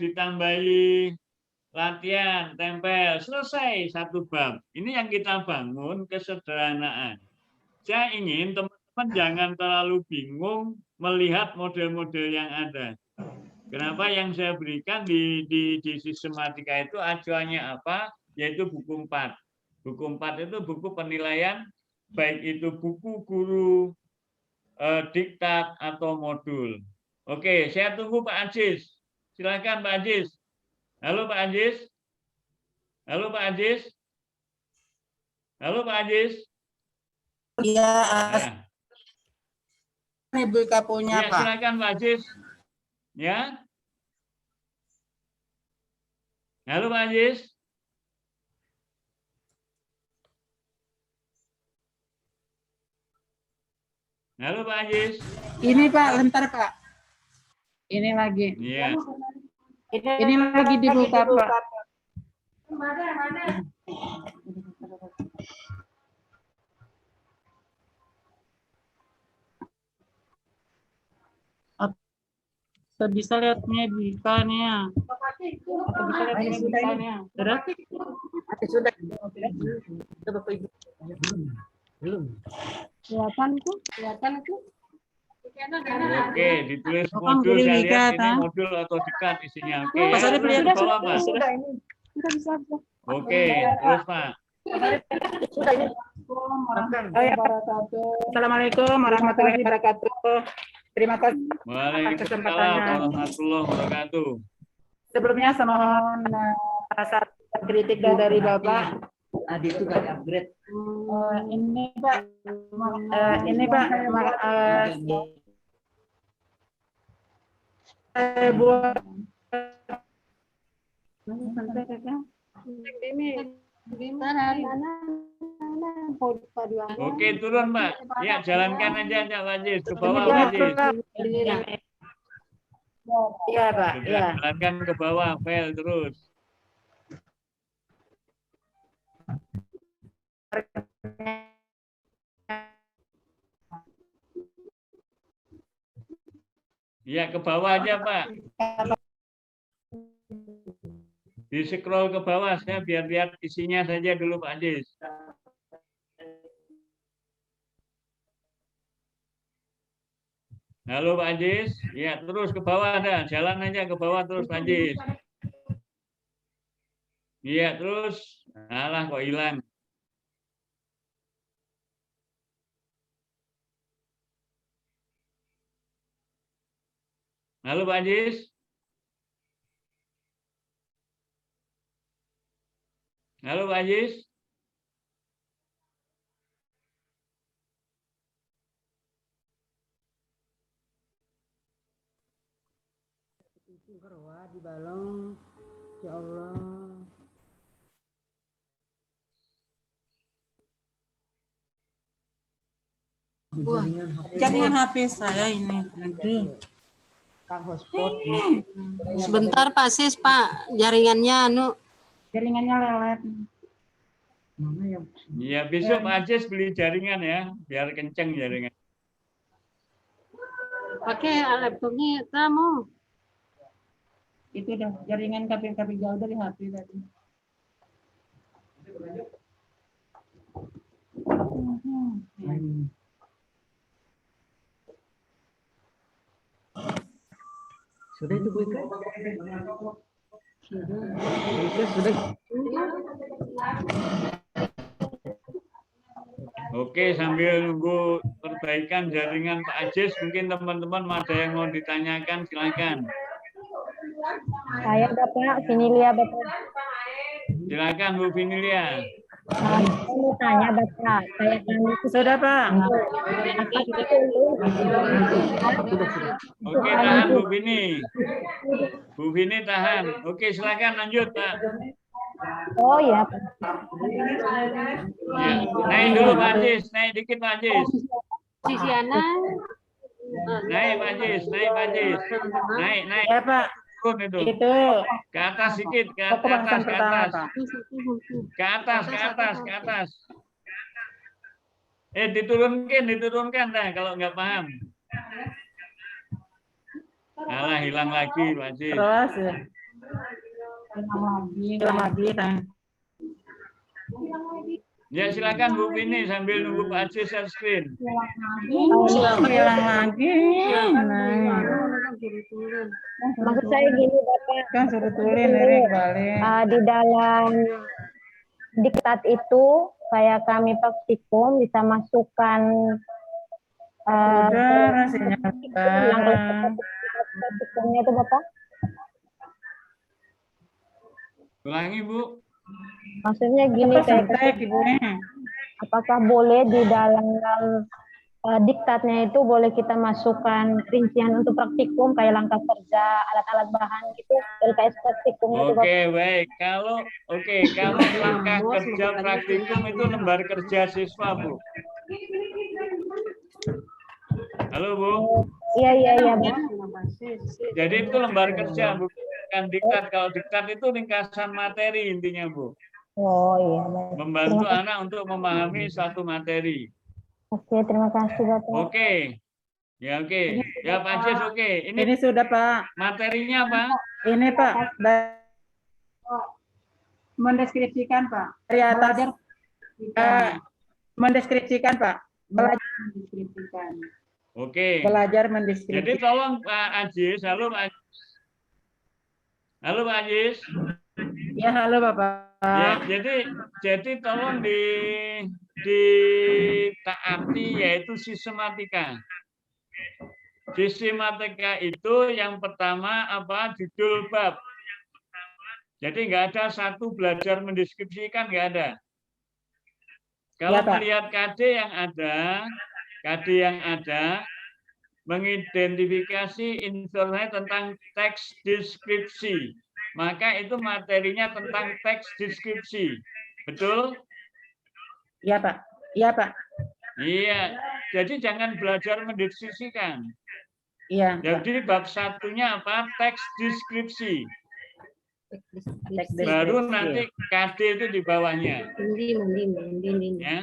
ditambahi latihan, tempel, selesai satu bab. Ini yang kita bangun kesederhanaan. Saya ingin teman-teman jangan terlalu bingung melihat model-model yang ada. Kenapa yang saya berikan di sistematika itu acuannya apa? Yaitu buku 4. Buku 4 itu buku penilaian, baik itu buku guru, diktat, atau modul. Oke, saya tunggu Pak Ajis. Silakan Pak Ajis. Halo Pak Ajis. Halo Pak Ajis. Halo Pak Ajis. Iya, Ibu kapunya ya, Pak. silakan Pak Ajis. Ya. Halo Pak Ajis. Halo Pak Ajis. Ini Pak, bentar Pak. Ini lagi. Iya. Ini lagi dibuka Pak. Atau bisa lihat medikannya. Atau bisa lihat medikannya. Sudah? Sudah. Bapak Ibu. Belum. Kelihatan tuh? Oke, ditulis modul, saya lihat ini modul atau diktat isinya. Oke, ya, terus ke bawah Pak. Oke, terus Pak. Assalamualaikum warahmatullahi wabarakatuh. Terima kasih Waalaikumsalam kesempatannya. warahmatullahi wabarakatuh. Sebelumnya saya mohon rasa kritik dari Bapak. Adi itu kan upgrade. Ini Pak, saya buat Oke, turun Pak. Ya, jalankan aja Pak Ajis, ke bawah Pak Ajis. Iya Pak, Sudah, jalankan ke bawah, file terus. Ya, ke bawah aja Pak. Di scroll ke bawah, saya biar lihat isinya saja dulu Pak Ajis. Halo Pak Ajis, ya terus ke bawah dah, jalan aja ke bawah terus Pak Ajis. Iya terus, alah kok hilang. Halo Pak Ajis. Halo Pak Ajis. Di balong, ya Allah. Jaringan HP saya ini. Nanti. Sebentar Pak Sis, Pak. Jaringannya Jaringannya lelet. Iya, besok Pak Ajis beli jaringan ya, biar kenceng jaringan. pakai laptopnya kamu. Itu dah jaringan kabel-kabel jauh dari HP tadi. Sudah itu Bu Ika? Sudah. Oke, sambil nunggu perbaikan jaringan Pak Ajis, mungkin teman-teman ada yang mau ditanyakan, silakan. Saya Bapak, Vinilia Bapak. Silakan Bu Vinilia. Saya mau tanya Bapak, kayak kami Sudah Pak. Oke, tahan Bu Bini. Bu Bini tahan. Oke, silakan lanjut Pak. Oh ya, Ya. Naik dulu Pak Ajis, naik dikit Pak Ajis. Sisiana. Naik Pak Ajis, naik Pak Ajis. Naik. Ya Pak. Turun itu. Itu. Ke atas sedikit, ke Pembahasan atas, ke pertama atas. Pak. Ke atas, ke atas, ke atas. Diturunkan dah kalau nggak paham. Alah, hilang lagi Pak Ajis. Terus ya. Hilang lagi. Ya silakan Bu Bini sambil nunggu Pak Ajis share screen. Hilang lagi. maksud saya gini Bapak. Kan suruh tulis lirik balik. Di dalam diktat itu kayak kami praktikum bisa masukkan Udah rasanya. praktikumnya itu Bapak. Ulangi Bu. Maksudnya gini kayak apakah boleh di dalam diktatnya itu boleh kita masukkan rincian untuk praktikum kayak langkah kerja, alat-alat bahan gitu, LKS praktikumnya itu Bapak. Oke, baik. Kalau langkah kerja praktikum itu lembar kerja siswa, Bu. Halo, Bu. Iya, Bu. Jadi itu lembar kerja, bukan diktat. Kalau diktat itu ringkasan materi intinya, Bu. Oh iya, baik. Membantu anak untuk memahami suatu materi. Oke, terima kasih Bapak. Oke. Ya, oke. Ya, Pak Ajis, oke. Ini sudah Pak. Materinya apa? Ini Pak. Mendeskripsikan Pak. Dari atas. Mendeskripsikan Pak. Belajar mendeskripsikan. Oke. Belajar mendeskripsikan. Jadi tolong Pak Ajis, halo Pak Ajis. Halo Pak Ajis. Ya, halo Bapak. Ya, jadi tolong ditaati yaitu sistematika. Sistematika itu yang pertama apa? Judul bab. Jadi nggak ada satu belajar mendeskripsikan, nggak ada. Kalau Ya, Pak. melihat KD yang ada mengidentifikasi informasi tentang teks deskripsi. Maka itu materinya tentang teks deskripsi. Betul? Iya, Pak. Iya, Pak. Iya. Jadi jangan belajar mendeskripsikan. Iya. Jadi bab satunya apa? Teks deskripsi. Teks Baru deskripsi. nanti KD itu di bawahnya. Ya.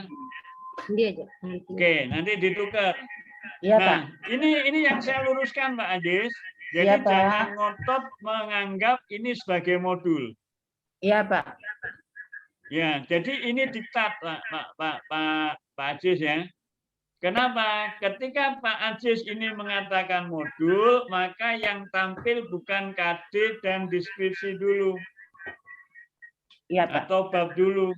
Aja. Oke, nanti ditukar. Iya, Nah, Pak. ini yang saya luruskan, Pak Ajis. Jadi Iya, Pak. jangan ngotot menganggap ini sebagai modul. Iya, Pak. Ya, jadi ini diktat, Pak Ajis ya. Kenapa? Ketika Pak Ajis ini mengatakan modul, maka yang tampil bukan KD dan deskripsi dulu. Iya, Pak. Atau bab dulu.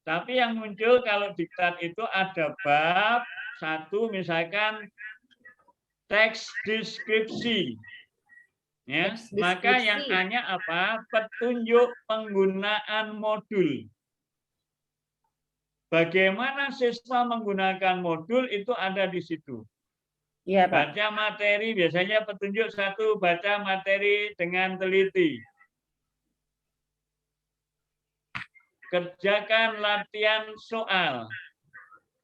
Tapi yang muncul kalau diktat itu ada bab satu, misalkan teks deskripsi. Ya, maka yang A-nya apa? Petunjuk penggunaan modul. Bagaimana siswa menggunakan modul itu ada di situ. Iya, Pak. Baca materi, biasanya petunjuk satu, baca materi dengan teliti. Kerjakan latihan soal.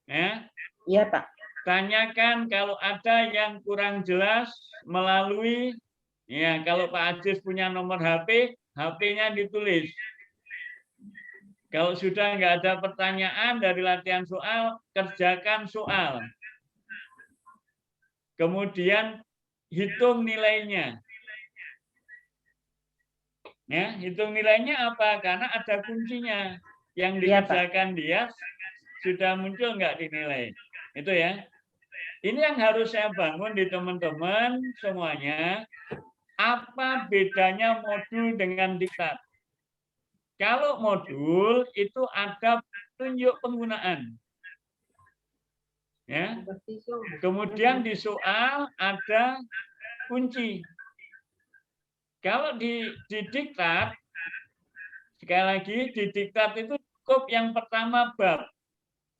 Ya. Iya, Pak. Tanyakan kalau ada yang kurang jelas melalui, ya kalau Pak Ajis punya nomor HP, HP-nya ditulis. Kalau sudah nggak ada pertanyaan dari latihan soal, kerjakan soal. Kemudian hitung nilainya. Ya, hitung nilainya apa? Karena ada kuncinya. Yang Iya, Pak. dikerjakan dia sudah muncul nggak dinilai. Itu ya. Ini yang harus saya bangun di teman-teman semuanya. Apa bedanya modul dengan diktat? Kalau modul itu ada petunjuk penggunaan. Ya. Kemudian di soal ada kunci. Kalau di diktat, sekali lagi di diktat itu cukup yang pertama bab,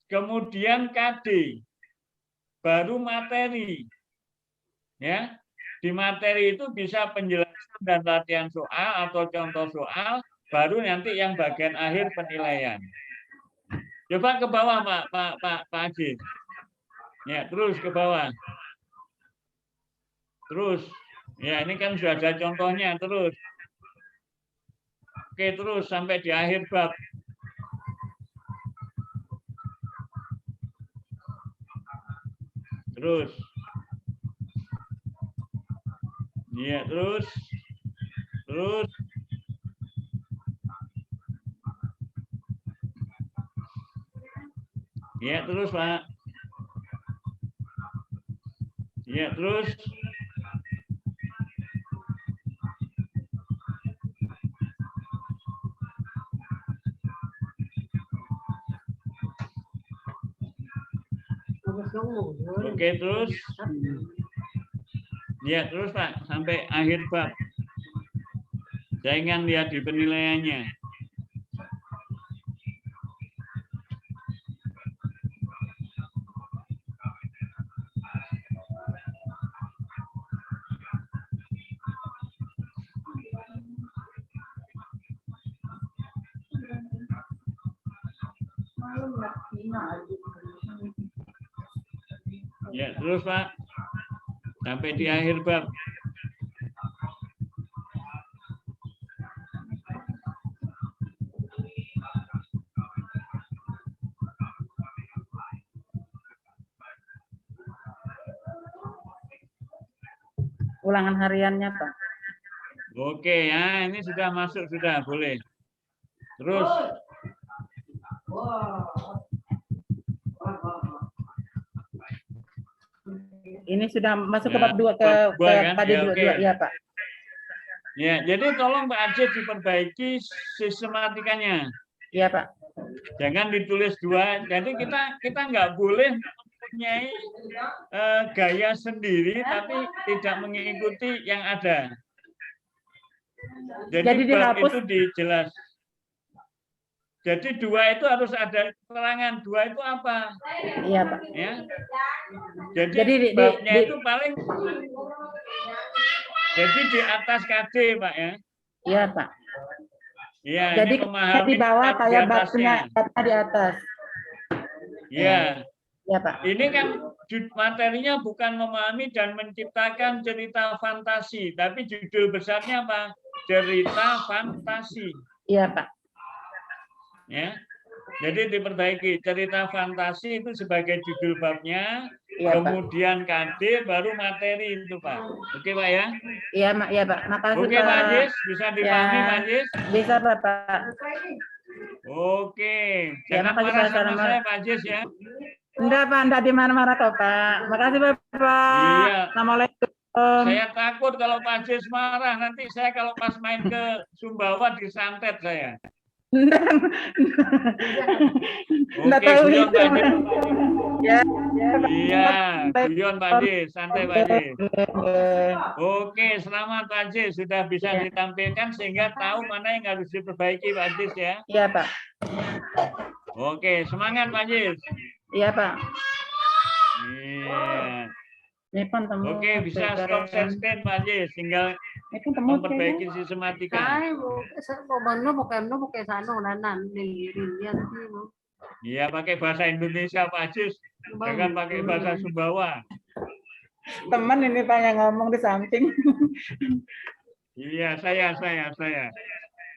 kemudian KD, baru materi. Ya, di materi itu bisa penjelasan dan latihan soal atau contoh soal, baru nanti yang bagian akhir penilaian. Coba ke bawah Pak Haji. Ya, terus ke bawah. Terus. Ya, ini kan sudah ada contohnya, terus. Oke, terus sampai di akhir bab. Terus. Ya, terus. Terus. Ya, terus, Pak. Ya, terus. Oke, terus. Ya, terus, Pak, sampai akhir bab. Saya ingin lihat di penilaiannya. Ya, terus Pak. Sampai di akhir bab. Ulangan hariannya, Pak. Oke, ya, ini sudah masuk, sudah boleh. Terus. Ini sudah masuk ke Ya, bab 2 bab dua kan? tadi Ya, 2 oke. ya, Pak. Ya, jadi tolong Pak Aceh diperbaiki sistematikanya. Iya, Pak. Jangan ditulis dua. Jadi kita nggak boleh mempunyai gaya sendiri, tapi tidak mengikuti yang ada. Jadi Jadi bab dihapus. itu dijelas. Jadi dua itu harus ada keterangan. Dua itu apa? Iya, Pak. Ya. Jadi, Jadi babnya itu paling. Jadi di atas KD, Pak ya. Iya, Pak. Iya. Jadi ini memahami di bawah di kayak atasnya. babnya di atas. Iya. Iya, Pak. Ini kan materinya bukan memahami dan menciptakan cerita fantasi, tapi judul besarnya apa? Cerita fantasi. Iya, Pak. Ya. Jadi diperbaiki cerita fantasi itu sebagai judul babnya, Iya, kemudian KD baru materi itu, Pak. Oke, Pak ya? Iya, Mak. Iya, Pak. Makasih, Oke, Pak. Pak Ajis, bisa dipahami, Ya. Pak Ajis? Bisa, Bapak. Oke, Ya, jangan makasih, marah Pak. sama Assalamualaikum. saya, Pak Ajis ya. Enggak, Pak. Enggak di mana-mana kok, Pak. Makasih, Bapak. Iya. Assalamualaikum. Saya takut kalau Pak Ajis marah, nanti saya kalau pas main ke Sumbawa disantet saya. Enggak Oke, tahu guyon itu. Pak Ajis. Ya, Iya, guyon Pak Ajis, santai Pak Ajis. Oke, selamat Pak Ajis, sudah bisa ditampilkan sehingga tahu mana yang harus diperbaiki Pak Ajis ya. Iya, Pak. Oke, semangat Pak Ajis. Iya, Pak. Iya. Ini pun temu. Oke, bisa stop share screen Pak Ajis, tinggal Itu temu memperbaiki sistematika. Ay, mau pakai sana nanan lihat sih. Iya, pakai bahasa Indonesia Pak Ajis, jangan pakai bahasa Sumbawa. Teman ini Pak yang ngomong di samping. Iya, saya.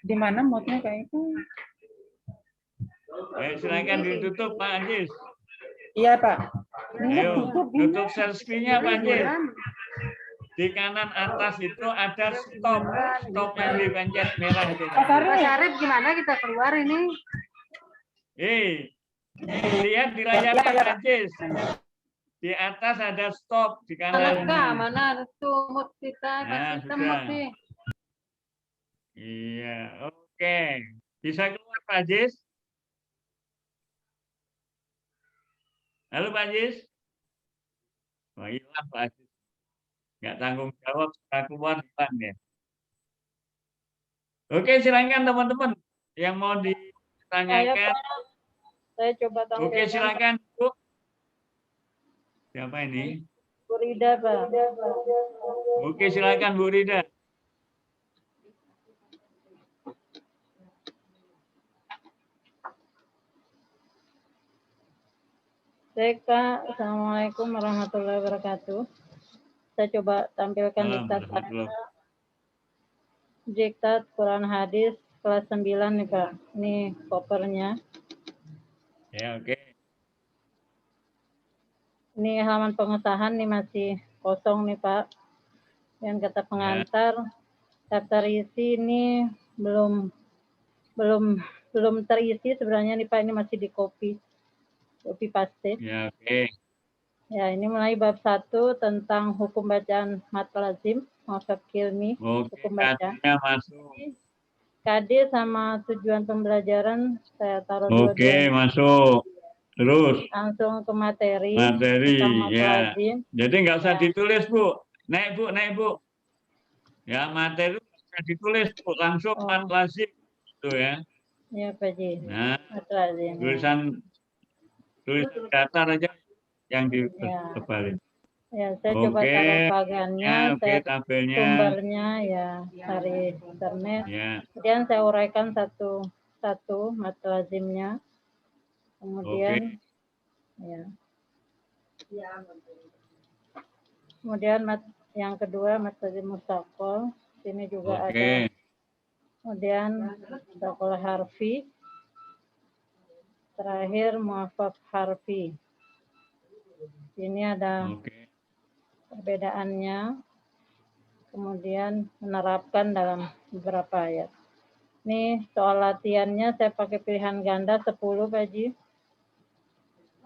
Di mana moodnya kayak itu? Silakan ditutup Pak Ajis. Iya, Pak. Ayo, tutup share screen-nya Pak Ajis. Di kanan atas itu ada stop yang dipencet merah itu. Pak Syarif gimana kita keluar ini? Lihat di layarnya Pak Ajis. Di atas ada stop di kanan. Mana tuh mood kita? Nah, Kita sudah. mood nih. Iya, oke. Bisa keluar Pak Ajis? Halo Pak Ajis? Wah, hilang Pak Ajis. Nggak tanggung jawab setelah keluar hilang ya. Oke, silakan teman-teman yang mau tanyakan. Saya coba tampilkan. Oke, silakan Bu. Siapa ini? Bu Rida, Pak. Oke, silakan Bu Rida. Baik, Pak. Assalamualaikum warahmatullahi wabarakatuh. Saya coba tampilkan diktat saya. Diktat Quran Hadis kelas 9 nih, Pak. Ini kopernya. Ya, oke. Ini halaman pengesahan nih masih kosong nih, Pak. Yang kata pengantar, daftar isi ini belum terisi sebenarnya nih, Pak. Ini masih di copy paste. Ya, oke. Ya, ini mulai bab 1 tentang hukum bacaan mat lazim, mafhum ilmi, Oke, hukum baca. KD-nya masuk. KD sama tujuan pembelajaran saya taruh Oke, dua-duanya. masuk. Terus Langsung ke materi. materi, tentang mat ya. lazim. Jadi nggak usah ditulis, Bu. Naik, Bu, naik, Bu. Ya, materi nggak usah ditulis, Bu. Langsung mat lazim. Gitu ya. Ya, Pak Ji. Nah, Mat lazim. tulis datar aja yang dibalik. Ya, saya coba taruh pagannya, Oke, saya tabelnya. sumbernya ya dari internet. Ya. Kemudian saya uraikan satu-satu mat lazimnya. Kemudian ya. Kemudian yang kedua mat lazim mustaqol. Sini juga ada. Kemudian mustaqol harfi. Terakhir muafaf harfi. Ini ada perbedaannya. Kemudian menerapkan dalam beberapa ayat. Ini soal latihannya saya pakai pilihan ganda 10, Pak Ji.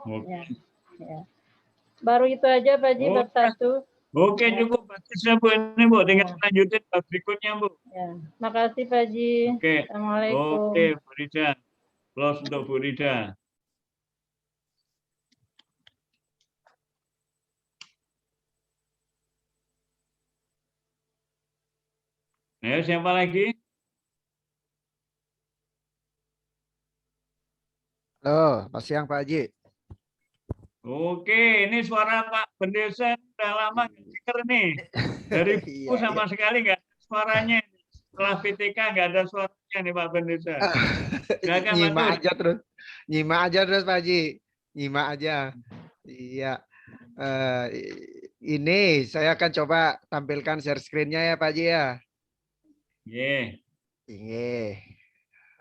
Ya. Baru itu aja, Pak Ji, bab 1. Oke, cukup. Bagus, Bu. Ini, Bu. Tinggal lanjutin bab berikutnya, Bu. Ya. Makasih, Pak Ji. Oke. Assalamualaikum. Oke, Bu Rida. Close untuk Bu Rida. Ayo, siapa lagi? Halo, selamat siang Pak Haji. Oke, ini suara Pak Bendesa udah lama nggak denger nih. Dari buku sama sekali nggak ada suaranya. Setelah PTK nggak ada suaranya nih Pak Bendesa. Nyimak aja terus Pak Haji. Nyimak aja. Iya. Ini saya akan coba tampilkan share screen-nya ya Pak Haji ya. Iya.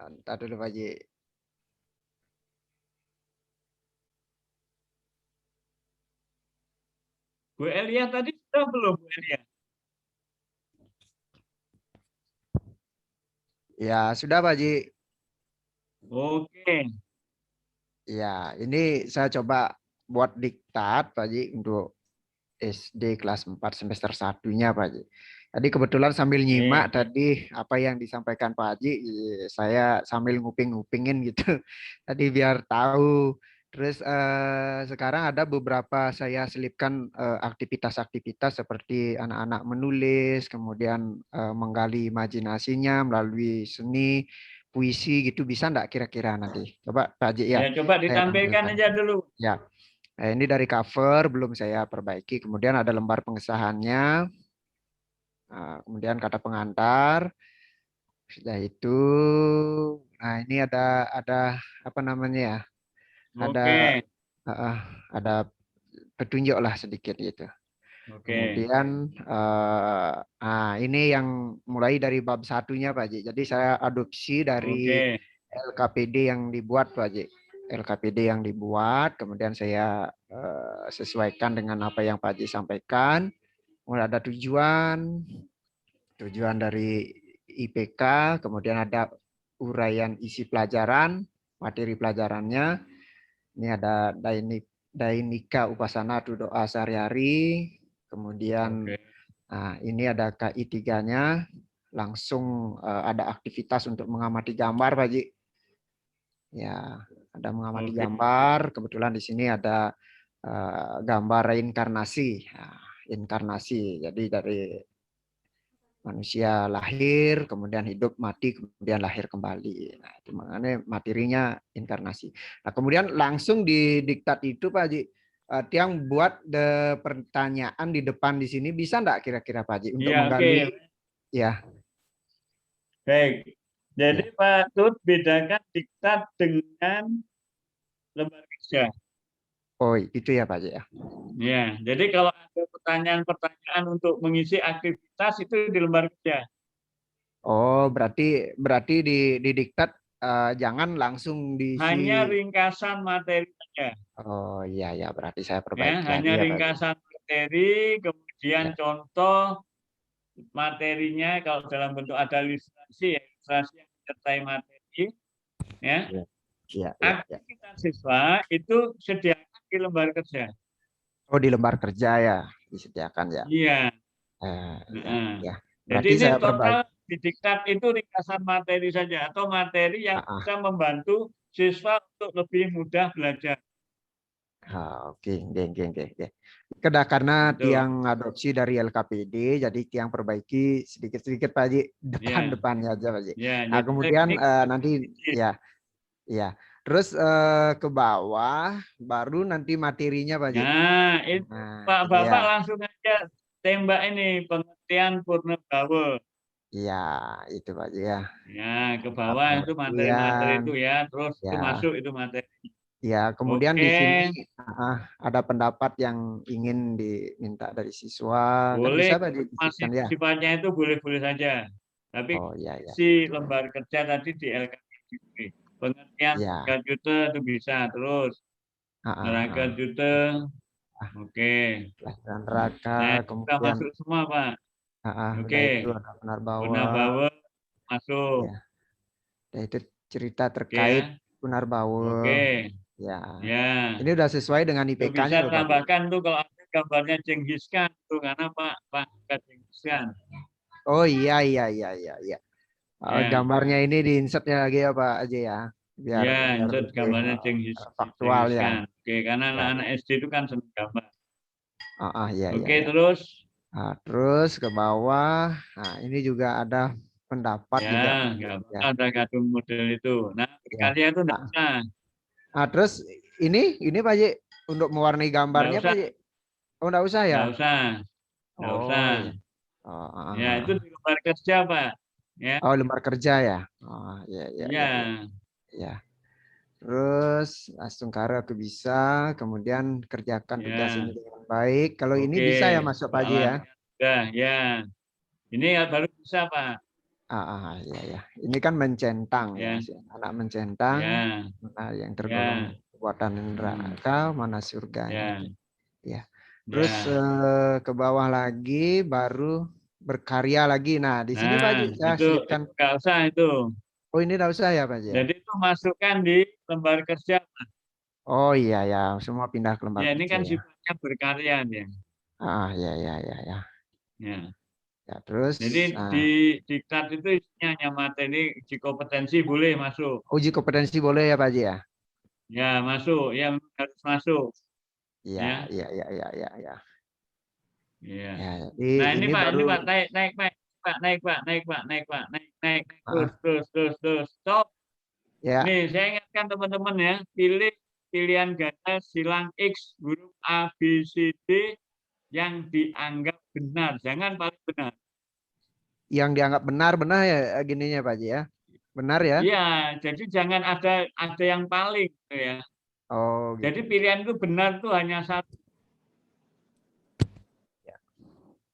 Entar dulu Pak Haji. Bu Elia tadi sudah belum Bu Elia? Ya, sudah Pak Haji. Oke. Ya, ini saya coba buat diktat Pak Haji untuk SD kelas 4 semester 1-nya Pak Haji. Tadi kebetulan sambil nyimak tadi apa yang disampaikan Pak Haji, saya sambil nguping-ngupingin gitu. Tadi biar tahu. Terus sekarang ada beberapa saya selipkan aktivitas-aktivitas seperti anak-anak menulis, kemudian menggali imajinasinya melalui seni, puisi gitu, bisa enggak kira-kira nanti? Coba Pak Haji ya. Ya, coba ditampilkan aja dulu. Ya. Nah, ini dari cover belum saya perbaiki. Kemudian ada lembar pengesahannya. Nah, kemudian kata pengantar. Sudah itu. Nah, ini ada apa namanya ya? Ada petunjuk lah sedikit gitu. Kemudian ini yang mulai dari bab 1-nya Pak Haji. Jadi saya adopsi dari LKPD yang dibuat Pak Haji. LKPD yang dibuat, kemudian saya sesuaikan dengan apa yang Pak Haji sampaikan. Kemudian ada tujuan dari IPK, kemudian ada uraian isi pelajaran, materi pelajarannya. Ini ada Dainika Upasana doa sehari-hari, kemudian ini ada KI 3-nya, langsung ada aktivitas untuk mengamati gambar Pak Haji. Ya, ada mengamati gambar, kebetulan di sini ada gambar reinkarnasi. Inkarnasi, jadi dari manusia lahir, kemudian hidup, mati, kemudian lahir kembali. Nah, itu makanya materinya inkarnasi. Nah, kemudian langsung di diktat itu Pak Haji, Tiang buat pertanyaan di depan di sini, bisa enggak kira-kira Pak Haji untuk Iya, menggali? oke. Ya. Baik. Jadi Pak Tut, bedakan diktat dengan lembar kerja. Oh, itu ya Pak Haji ya. Ya, jadi kalau ada pertanyaan-pertanyaan untuk mengisi aktivitas itu di lembar kerja. Oh, berarti di diktat jangan langsung diisi. Hanya ringkasan materi saja. Oh iya ya, berarti saya Ya, perbaiki lagi hanya ya Pak Haji. ringkasan materi, kemudian contoh materinya kalau dalam bentuk ada ilustrasi, ya, ilustrasi yang menyertai materi, ya. Iya. Aktivitas siswa itu sediakan di lembar kerja. Oh, di lembar kerja ya disediakan ya. Iya. Ya. Jadi Berarti ini saya total perbaiki. di diktat itu ringkasan materi saja atau materi yang bisa membantu siswa untuk lebih mudah belajar. Oke. Karena Betul. Tiang adopsi dari LKPD, jadi Tiang perbaiki sedikit-sedikit Pak Haji, depan-depannya aja Pak Haji. Ya, Nah, jadi kemudian teknik nanti ya. Terus ke bawah baru nanti materinya Pak Haji. Nah, itu Pak Bapak iya. langsung aja tembak ini pengertian Purnabawa. Iya, itu Pak Haji ya. Ya, ke bawah itu materi-materi itu ya, terus itu Ya. masuk itu materi. Ya, kemudian di Oke. sini ada pendapat yang ingin diminta dari siswa. Kan Boleh, bisa Pak masih disisipkan ya. sifatnya itu boleh-boleh saja. Tapi iya. si lembar kerja tadi di LKPD. Pengertian Iya. juta itu bisa terus. Neraka juta. Oke. Neraka, Nah, kita kemudian masuk semua, Pak. Oke. itu ada Punarbawa. Punarbawa masuk. Ya, itu cerita terkait Punarbawa. Oke. Ya. Ya. Ini udah sesuai dengan Itu IPK-nya bisa loh, Pak. tambahkan tuh kalau ada gambarnya Genghis Khan tuh karena Pak Genghis Khan. Oh iya. Gambarnya ini diinsert ya lagi ya Pak aja ya. Biar insert lebih, gambarnya Genghis faktual Genghis ya. Khan. Oke, karena anak-anak SD itu kan senang gambar. Iya. Oke, terus. Nah, terus ke bawah. Nah, ini juga ada pendapat juga. Ada gadung model itu. Nah, kalian itu enggak usah. Nah, terus ini Pak Ji untuk mewarnai gambarnya Pak Ji. Oh, enggak usah ya? Enggak usah. Enggak usah. Ya, itu di lembar kerja, Pak. Ya. Oh, lembar kerja ya. Oh, iya. Terus langsung ke bisa, kemudian kerjakan tugas ini dengan baik. Kalau ini bisa ya masuk Pak Haji ya? Sudah, ya. Ini baru bisa, Pak. Iya. Ini kan mencentang ya. Anak mencentang, mana yang tergolong kekuatan neraka, mana surganya. Ya. Terus ke bawah lagi baru berkarya lagi. Nah, di sini Pak Haji saya selipkan. Enggak usah itu. Oh, ini enggak usah ya Pak Haji? Jadi itu masukkan di lembar kerja. Oh iya ya, semua pindah ke lembar kerja. Ini kan sifatnya berkarya ya. Iya. Ya, terus. Jadi di diktat itu isinya hanya materi, uji kompetensi boleh masuk. Uji kompetensi boleh ya Pak Haji ya? Ya masuk, ya harus masuk. Iya. Nah ini Pak, naik terus, stop. Ya. Nih saya ingatkan teman-teman ya, pilih pilihan ganda silang X huruf A, B, C, D yang dianggap benar, jangan paling benar. Yang dianggap benar ya gininya Pak Haji ya? Benar ya? Iya, jadi jangan ada yang paling ya. Oh. Gitu. Jadi pilihan itu benar tuh hanya satu.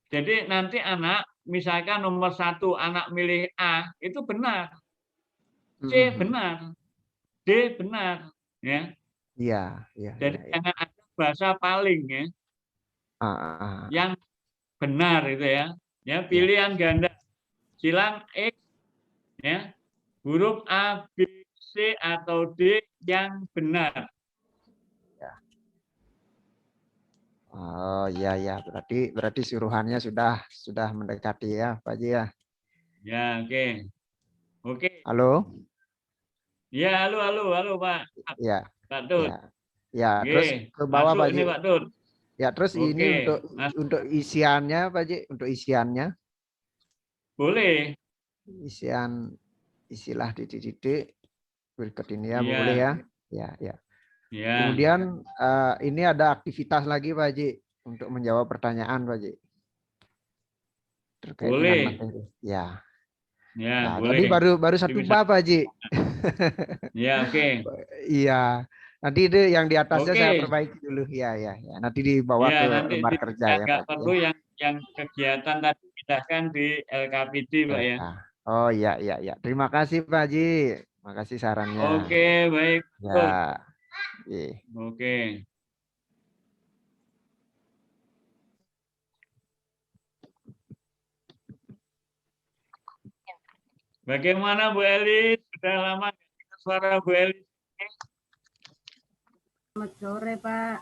Jadi nanti anak, misalkan nomor 1 anak milih A, itu benar. C benar. D benar. Ya. Iya. Jadi jangan ada bahasa paling ya. Yang benar itu ya. Ya, pilihan ganda. Silang X ya. Huruf A, B, C atau D yang benar. Oh iya, berarti suruhannya sudah mendekati ya Pak Haji ya. Ya, oke. Halo. Ya, halo Pak. Ya. Pak Tut. Ya, terus ke bawah Pak Haji. Ini Pak Tut. Ya, terus ini untuk isiannya Pak Haji, untuk isiannya. Boleh. Isian istilah titik-titik berikut ini ya, Iya. boleh ya. Ya, ya. Ya. Kemudian ini ada aktivitas lagi Pak Haji untuk menjawab pertanyaan Pak Haji. Terkait dengan Boleh. materi. Ya. Ya, Nah, boleh. tadi baru satu Bisa. bab Pak Haji. Ya, oke. Iya. Nanti itu yang di atasnya saya Oke. perbaiki dulu. Ya, ya, ya. Nanti dibawa Ya, ke nanti lembar kerja ya nggak Pak Haji. perlu yang kegiatan tadi pindahkan di LKPD, Pak ya. Oh iya, iya, iya. Terima kasih Pak Haji. Terima kasih sarannya. Oke, baik. Ya. Iya. Oke. Bagaimana Bu Elis? Sudah lama nggak dengar suara Bu Elis? Selamat sore, Pak.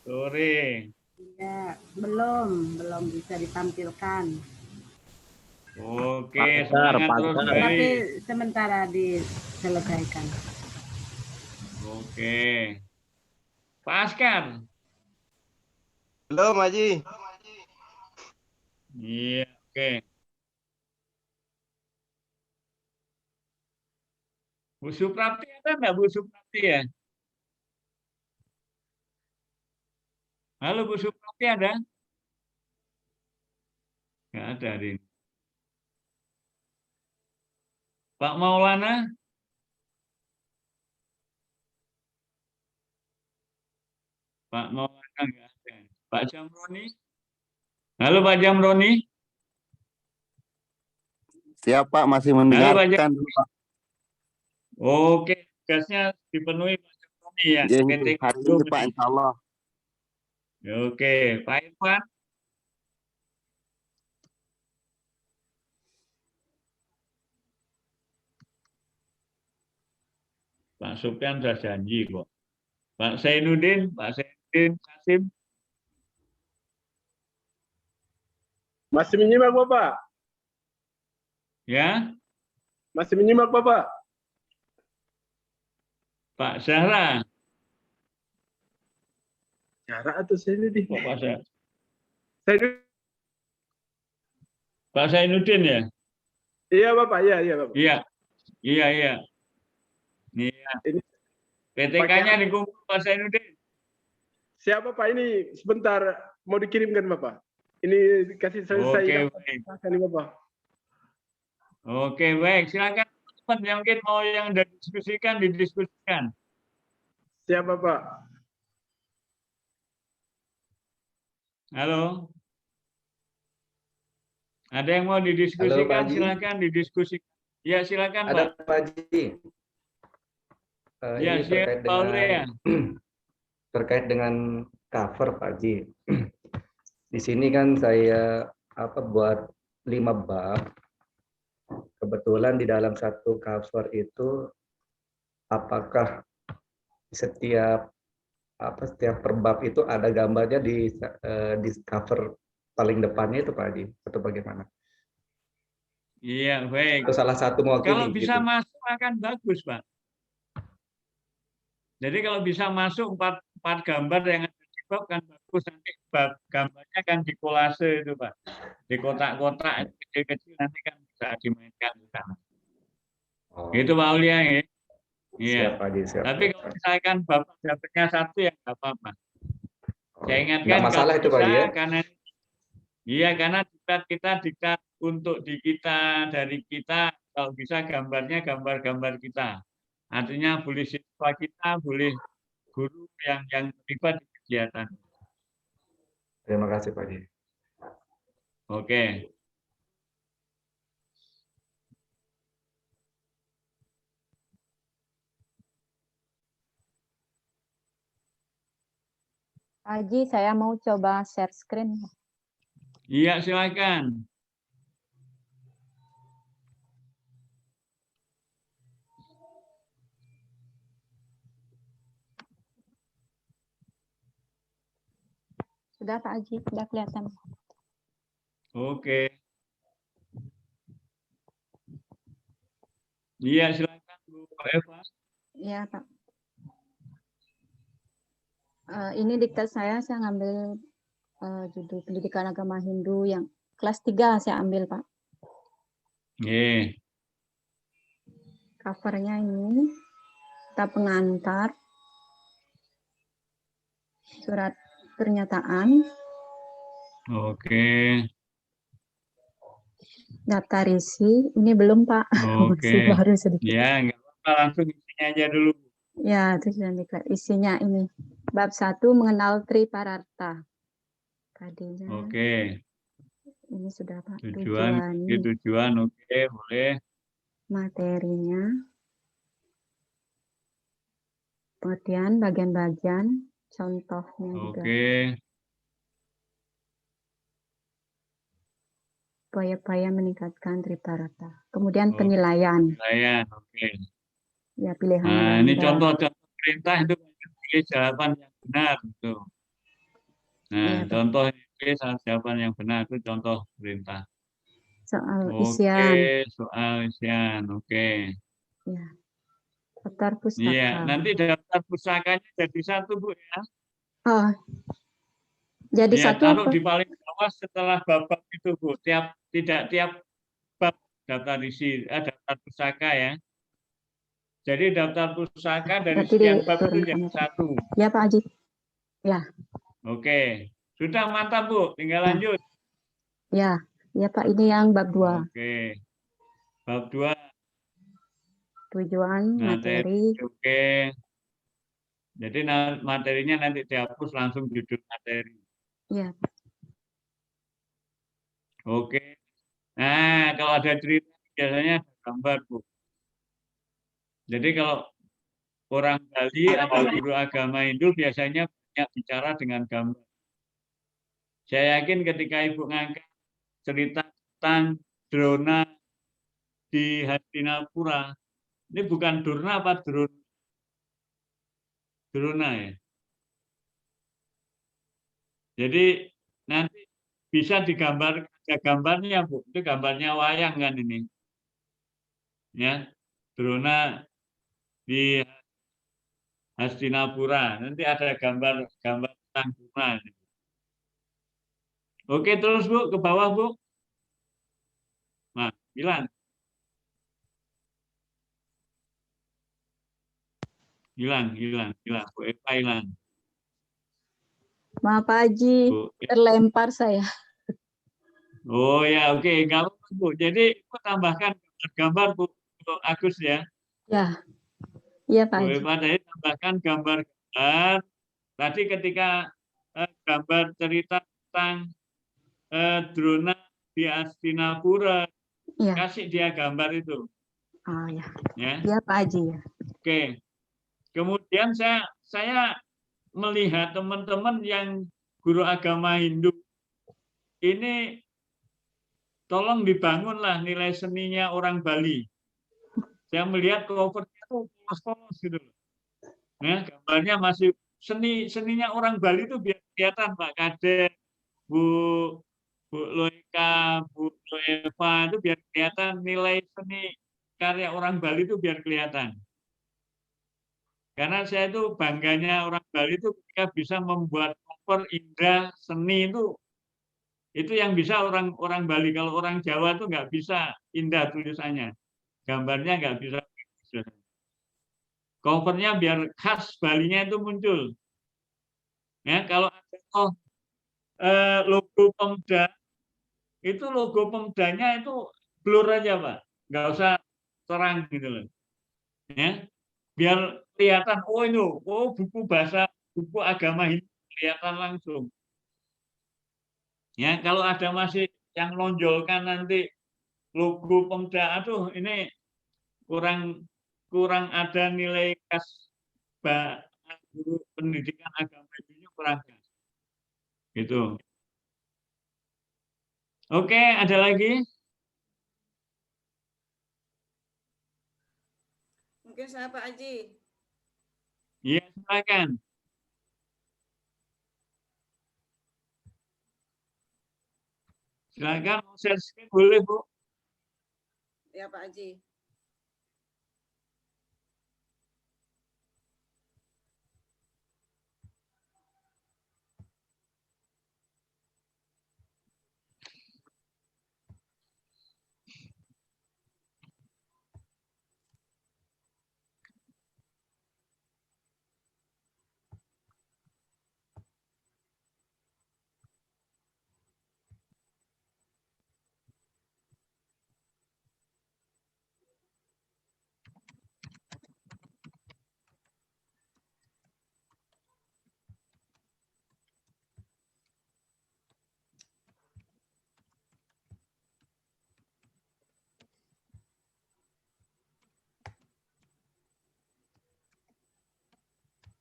Sore. Ya, belum bisa ditampilkan. Oke, Pasar, semangat terus Bu Tapi Elis. sementara diselesaikan. Oke. Pak Askar. Belum, Haji. Iya, oke. Bu Suprapti ada nggak Bu Suprapti ya? Halo Bu Suprapti ada? Nggak ada hari ini. Pak Maulana? Pak Maulana nggak ada. Pak Jamroni? Halo Pak Jamroni? Siap, Pak. Masih Halo Pak mendengarkan. Jamroni? Oke, tugasnya dipenuhi Pak Jamroni ya. Ya, PT hari Indo ini, Pak, insya Allah. Oke, Pak Irfan? Pak Sopyan sudah janji kok. Pak Zainuddin Kasim? Masih menyimak Bapak? Ya? Masih menyimak Bapak? Pak Zahra? Cara atau Zainuddin? Kok Pak Zahra? Zainuddin. Pak Zainuddin ya? Iya Bapak, iya Bapak. Iya. Iya. Iya. PTK-nya dikumpul Pak Zainuddin. Siapa Pak ini sebentar mau dikirimkan Bapak? Ini dikasih selesai. Oke, baik. Bapak. Oke, baik. Silakan teman-teman yang mungkin mau yang didiskusikan. Siapa Pak? Halo. Ada yang mau didiskusikan? Halo, Pak Haji. Silakan didiskusikan. Ya, silakan Ada Pak. Pak Haji. Ya, Ini terkait Paulia. terkait dengan cover Pak Haji. Di sini kan saya buat 5 bab. Kebetulan di dalam satu cover itu apakah setiap per bab itu ada gambarnya di cover paling depannya itu Pak Haji atau bagaimana? Iya, baik. Atau salah satu mewakili Kalau bisa gitu. masuk akan bagus, Pak. Jadi kalau bisa masuk 4 gambar yang ada di bab kan bagus, nanti bab gambarnya kan dikolase itu Pak, di kotak-kotak kecil-kecil nanti kan bisa dimainkan di sana. Itu Pak Aulia ya. Iya. Siap, Pak Haji, siap. Tapi kalau misalkan bapak dapatnya 1 ya nggak apa-apa. Saya ingatkan Nggak masalah kalau itu, Pak Haji, bisa, ya? karena diktat untuk di kita, dari kita, kalau bisa gambarnya gambar-gambar kita. Artinya boleh siswa kita, boleh guru yang terlibat di kegiatan. Terima kasih Pak Haji. Oke. Pak Haji, saya mau coba share screen. Iya, silakan. Sudah Pak Haji, sudah kelihatan. Oke. Iya, silakan Bu Eva. Iya Pak. Ini diktat saya ngambil judul pendidikan agama Hindu yang kelas 3 saya ambil, Pak. Nggih. Covernya ini, kita pengantar, surat pernyataan, Oke. daftar isi, ini belum Pak, masih Oke. baru sedikit. Ya, nggak apa-apa, langsung isinya aja dulu. Ya, itu sudah diklat. Isinya ini, bab 1 mengenal Tripararta. Tadinya, Oke. ini sudah Pak, Tujuan, oke, boleh. materinya, kemudian bagian-bagian, contohnya juga. Oke. Upaya-upaya meningkatkan Tripararta. Kemudian Oke. penilaian. Penilaian, oke. Ya, pilihan Nah, ini ganda. contoh-contoh perintah itu pilih jawaban yang benar. Gitu. Nah, Iya, Pak. contoh pilih jawaban yang benar itu contoh perintah. Soal Oke, isian. soal isian, oke. Ya. Daftar Iya, pustaka. nanti daftar pusakanya jadi satu, Bu, ya. Oh, jadi Ya, satu taruh apa? di paling bawah setelah bab itu, Bu. Tidak tiap bab daftar isi, daftar pusaka ya. Jadi daftar pusaka dari Berarti sekian bab itu diturunkan jadi ya, Pak. satu. Ya, Pak Haji. Ya, Oke, sudah mantap, Bu. Tinggal Ya. lanjut. ya. Ya, Pak, ini yang bab 2. Oke. Bab 2, Tujuan, materi. materi. Oke. Jadi materinya nanti dihapus langsung judul materi. Ya, Oke. Nah, kalau ada cerita biasanya ada gambar, Bu. Jadi kalau orang Bali atau guru agama Hindu biasanya banyak bicara dengan gambar. Saya yakin ketika Ibu ngangkat cerita tentang Drona di Hastinapura, ini bukan Durna apa Drona ya. Jadi nanti bisa digambar, ada gambarnya, Bu. Itu gambarnya wayang kan ini. Ya, Drona di Hastinapura. Nanti ada gambar tentang Drona. Oke, terus Bu, ke bawah, Bu. Nah, hilang. Hilang. Bu Eva hilang. maaf Pak Haji, Bu. terlempar saya. Oh ya, oke. Nggak apa-apa, Bu. Jadi, Bu tambahkan gambar, Bu Agus ya. Ya, iya Pak Bu Haji. Eva tadi tambahkan gambar-gambar. Tadi ketika gambar cerita tentang Drona di Hastinapura, Iya. kasih dia gambar itu. Oh ya. Ya. Iya Pak Haji ya. Oke. Kemudian saya melihat teman-teman yang guru agama Hindu ini tolong dibangunlah nilai seninya orang Bali. Saya melihat covernya itu polos-polos gitu loh. Nah, gambarnya masih seninya orang Bali itu biar kelihatan Pak Kades, Bu Loika, Bu Eva itu biar kelihatan nilai seni karya orang Bali itu biar kelihatan. Karena saya itu bangganya orang Bali itu ketika bisa membuat cover indah seni itu yang bisa orang Bali. Kalau orang Jawa itu nggak bisa indah tulisannya, gambarnya nggak bisa. Covernya biar khas Balinya itu muncul. Ya, kalau ada logo Pemda, itu logo Pemdanya itu blur aja Pak, nggak usah terang gitu loh. Ya, biar kelihatan buku agama Hindu kelihatan langsung. Ya, kalau ada masih yang nonjolkan nanti logo Pemda, aduh ini kurang ada nilai khas guru pendidikan agama Hindu kurang khas. Gitu. Oke, ada lagi? Mungkin saya Pak Haji. Iya, silakan. Silakan mau share screen boleh, Bu. Ya Pak Haji.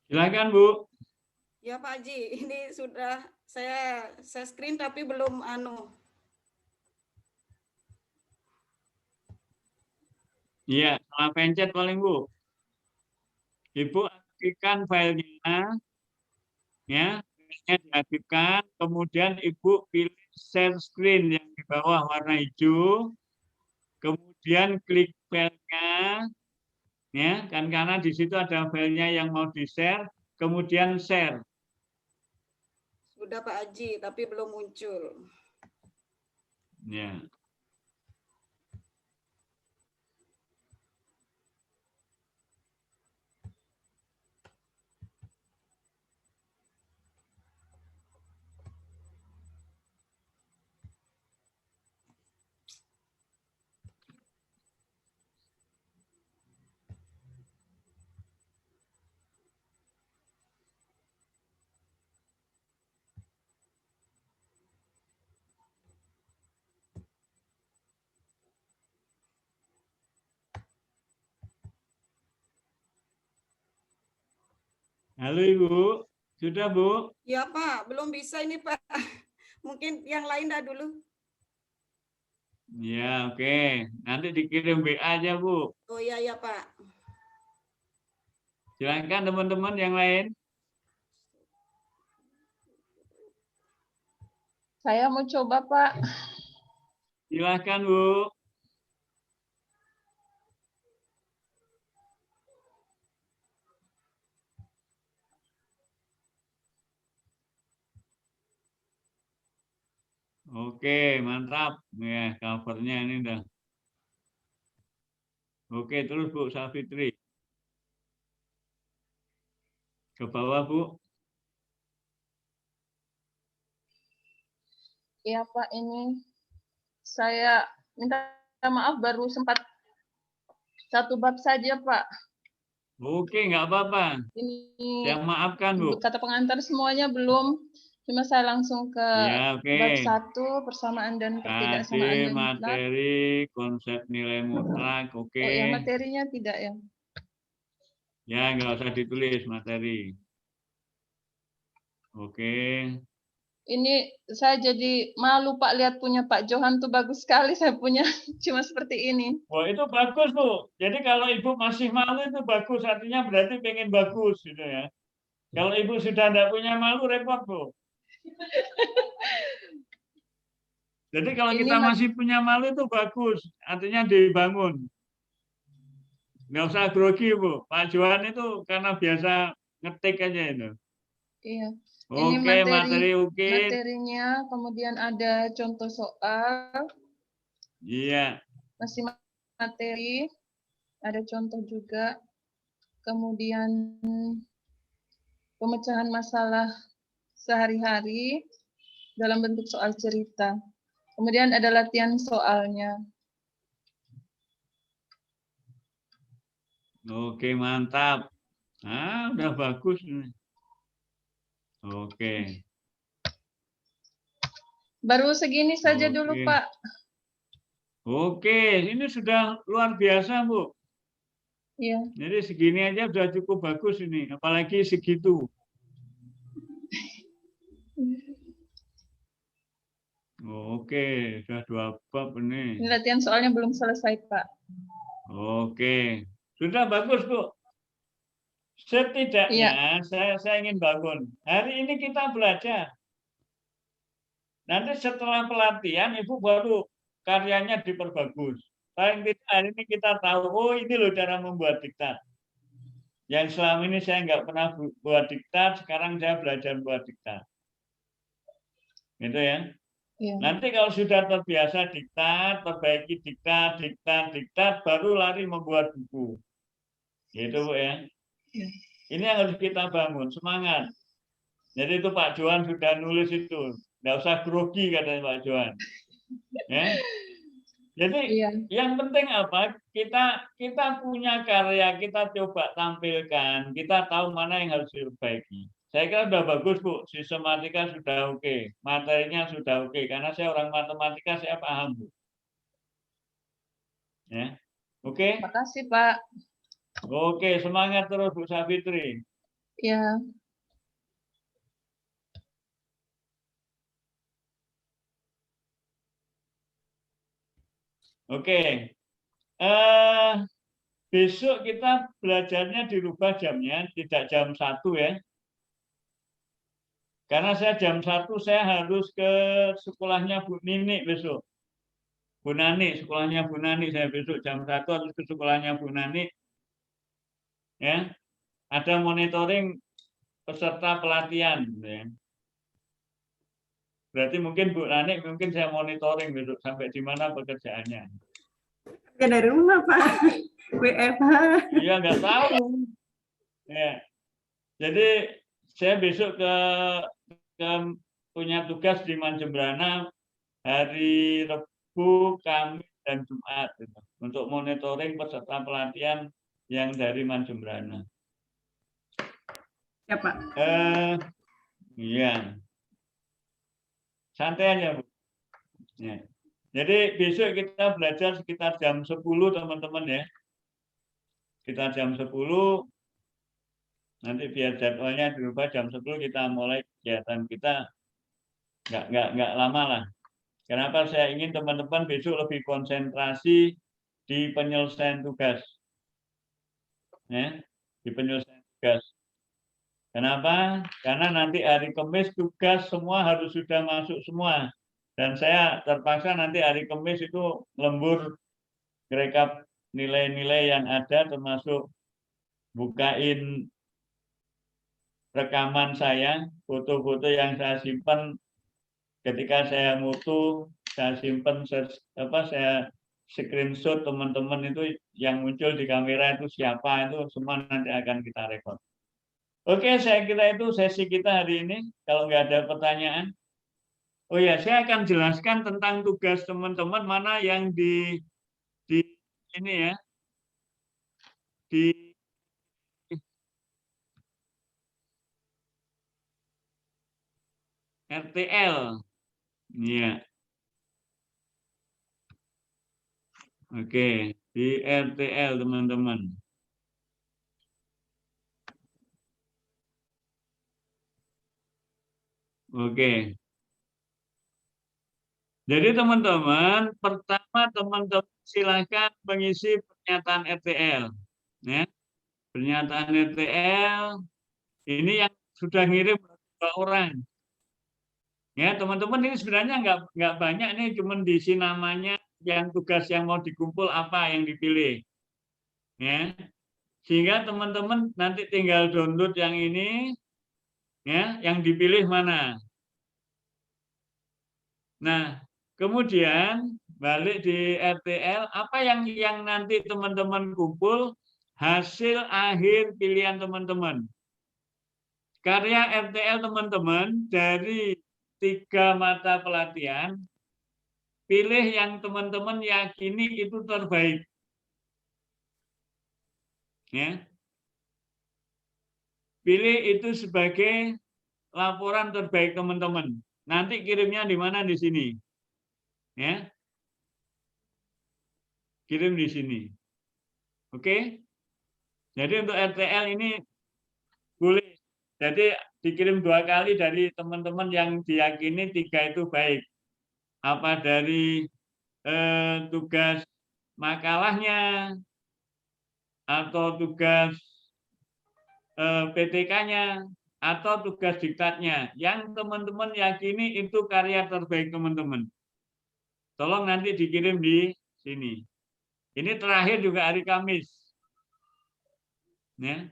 Silakan Bu. Ya Pak Haji, ini sudah saya screen tapi belum Iya, salah pencet paling Bu. Ibu aktifkan filenya, ya, filenya diaktifkan, kemudian Ibu pilih share screen yang di bawah warna hijau, kemudian klik filenya, ya, kan karena di situ ada filenya yang mau di-share, kemudian share. Sudah Pak Haji, tapi belum muncul. Ya. Halo Ibu, sudah Bu? Ya Pak, belum bisa ini Pak. Mungkin yang lain dah dulu. Ya, oke. Nanti dikirim WA aja Bu. Oh iya ya Pak. Silakan teman-teman yang lain. Saya mau coba, Pak. Silakan Bu. Oke, mantap. Ya, covernya ini udah. Oke, terus Bu Safitri. Ke bawah, Bu. Iya, Pak, ini saya minta maaf baru sempat satu bab saja, Pak. Oke, nggak apa-apa. Ini Saya maafkan, Bu. kata pengantar semuanya belum. Cuma saya langsung ke Ya, oke. bab 1, persamaan dan ketidaksamaan Tadi dan mutlak. materi konsep nilai mutlak, oke. Oh, ya, materinya tidak ya? Ya, nggak usah ditulis materi. Oke. Ini saya jadi malu, Pak, lihat punya Pak Johan tuh bagus sekali. Saya punya cuma seperti ini. Wah, itu bagus, Bu. Jadi kalau Ibu masih malu itu bagus, artinya berarti pengen bagus gitu ya. Kalau Ibu sudah tidak punya malu, repot, Bu. Jadi kalau Ini kita masih punya malu itu bagus, artinya dibangun. Nggak usah grogi, Bu. Pak Johan itu karena biasa ngetik aja itu. Iya. Oke, Ini materi oke. materinya, kemudian ada contoh soal, Iya. masih materi, ada contoh juga, kemudian pemecahan masalah sehari-hari dalam bentuk soal cerita. Kemudian ada latihan soalnya. Oke, mantap. Ah, udah bagus nih. Oke. Baru segini saja dulu, Oke. Pak. Oke, ini sudah luar biasa, Bu. Iya. Jadi segini aja sudah cukup bagus ini, apalagi segitu. Oke, sudah 2 bab ini. Ini latihan soalnya belum selesai, Pak. Oke, sudah bagus, Bu. Setidaknya saya ingin bangun. Hari ini kita belajar. Nanti setelah pelatihan, Ibu baru karyanya diperbagus. Paling tidak hari ini kita tahu, oh ini loh cara membuat diktat. Yang selama ini saya nggak pernah buat diktat, sekarang saya belajar buat diktat. Gitu ya. Iya. Nanti kalau sudah terbiasa diktat, perbaiki diktat, baru lari membuat buku. Gitu, Bu ya. Ini yang harus kita bangun, semangat. Jadi itu Pak Johan sudah nulis itu. Nggak usah grogi katanya Pak Johan. Ya. Jadi yang penting apa? Kita punya karya, kita coba tampilkan, kita tahu mana yang harus diperbaiki. Saya kira sudah bagus, Bu. Sistematika sudah oke, materinya sudah oke. Karena saya orang matematika, saya paham, Bu. Ya, oke. Makasih, Pak. Oke, semangat terus Bu Safitri. Ya. Oke. Besok kita belajarnya dirubah jamnya, tidak jam 1 ya. Karena saya jam 1 saya harus ke sekolahnya Bu Nini besok. Bu Nani, sekolahnya Bu Nani saya besok jam 1 harus ke sekolahnya Bu Nani. Ya. Ada monitoring peserta pelatihan ya. Berarti mungkin Bu Nani mungkin saya monitoring besok sampai di mana pekerjaannya. Ya dari rumah Pak. WFH. Iya nggak tahu. Ya. Jadi saya besok ke punya tugas di Manjembrana hari Rabu, Kamis, dan Jumat gitu, untuk monitoring peserta pelatihan yang dari Manjembrana. Ya Pak. Iya. Santai aja Bu. Ya. Jadi besok kita belajar sekitar jam 10 teman-teman ya. Sekitar jam 10. Nanti biar jadwalnya dirubah jam 10 kita mulai kegiatan kita. Nggak lama lah. Kenapa saya ingin teman-teman besok lebih konsentrasi di penyelesaian tugas. Ya, di penyelesaian tugas. Kenapa? Karena nanti hari Kamis tugas semua harus sudah masuk semua. Dan saya terpaksa nanti hari Kamis itu lembur rekap nilai-nilai yang ada, termasuk bukain rekaman saya, foto-foto yang saya simpan ketika saya mutu, saya simpan, saya screenshot teman-teman itu yang muncul di kamera itu siapa, itu semua nanti akan kita rekod. Oke, saya kira itu sesi kita hari ini. Kalau nggak ada pertanyaan. Oh ya, saya akan jelaskan tentang tugas teman-teman mana yang di ini ya. Di RTL. Iya. Oke, di RTL teman-teman. Oke. Jadi teman-teman, pertama teman-teman silakan mengisi pernyataan RTL. Ya. Pernyataan RTL ini yang sudah ngirim 2 orang. Ya, teman-teman ini sebenarnya nggak banyak nih, cuma diisi namanya, yang tugas yang mau dikumpul apa yang dipilih. Ya. Sehingga teman-teman nanti tinggal download yang ini, ya, yang dipilih mana. Nah, kemudian balik di RTL, apa yang nanti teman-teman kumpul, hasil akhir pilihan teman-teman. Karya RTL teman-teman dari 3 mata pelatihan, pilih yang teman-teman yakini itu terbaik. Ya. Pilih itu sebagai laporan terbaik teman-teman. Nanti kirimnya di mana? Di sini. Ya. Kirim di sini. Oke? Jadi untuk RTL ini boleh. Jadi dikirim 2 kali dari teman-teman yang diyakini 3 itu baik. Apa dari tugas makalahnya, atau tugas PTK-nya, atau tugas diktatnya, yang teman-teman yakini itu karya terbaik teman-teman. Tolong nanti dikirim di sini. Ini terakhir juga hari Kamis. Ya.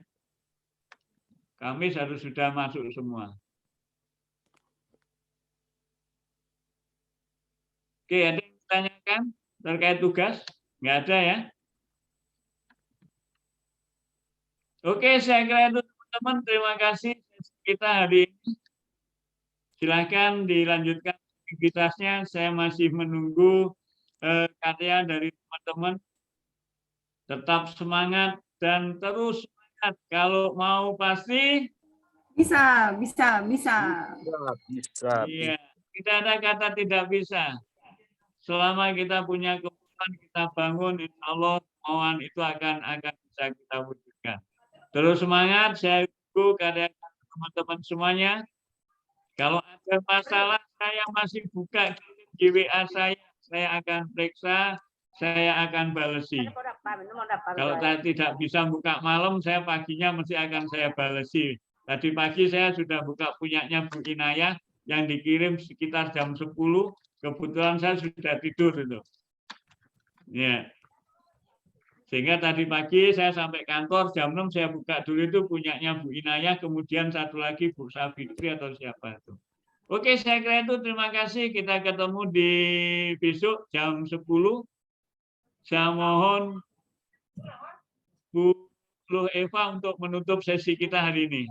Kamis harus sudah masuk semua. Oke, ada yang ditanyakan terkait tugas? Nggak ada ya? Oke, saya kira itu teman-teman. Terima kasih kita hari ini. Silakan dilanjutkan aktivitasnya. Saya masih menunggu karya dari teman-teman. Tetap semangat dan terus semangat. Kalau mau pasti Bisa. Iya, tidak ada kata tidak bisa. Selama kita punya kemampuan, kita bangun, insya Allah kemauan itu akan bisa kita wujudkan. Terus semangat, saya Ibu, kepada teman-teman semuanya. Kalau ada masalah, saya masih buka di WA saya akan periksa, saya akan balesi. Kalau saya tidak bisa buka malam, saya paginya mesti akan saya balesi. Tadi pagi saya sudah buka punyanya Bu Inayah yang dikirim sekitar jam 10. Kebetulan saya sudah tidur itu. Ya. Sehingga tadi pagi saya sampai kantor jam 6 saya buka dulu itu punyanya Bu Inayah, kemudian satu lagi Bu Safitri atau siapa itu. Oke, saya kira itu. Terima kasih. Kita ketemu di besok jam 10. Saya mohon Bu Luh Eva untuk menutup sesi kita hari ini.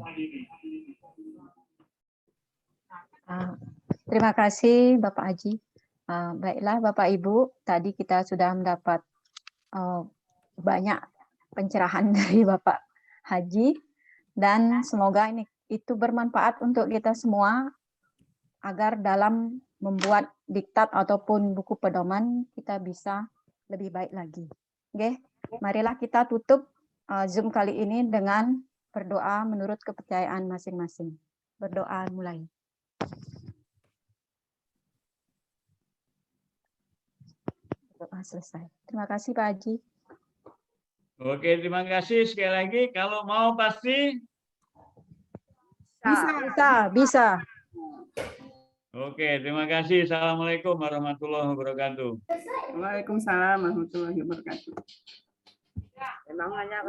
Terima kasih Bapak Haji. Baiklah Bapak Ibu, tadi kita sudah mendapat banyak pencerahan dari Bapak Haji, dan semoga itu bermanfaat untuk kita semua agar dalam membuat diktat ataupun buku pedoman kita bisa lebih baik lagi. Oke, marilah kita tutup Zoom kali ini dengan berdoa menurut kepercayaan masing-masing. Berdoa mulai. Doa selesai. Terima kasih Pak Haji. Oke, terima kasih sekali lagi. Kalau mau pasti bisa. Oke, terima kasih. Assalamualaikum warahmatullahi wabarakatuh. Waalaikumsalam warahmatullahi wabarakatuh. Memang hanya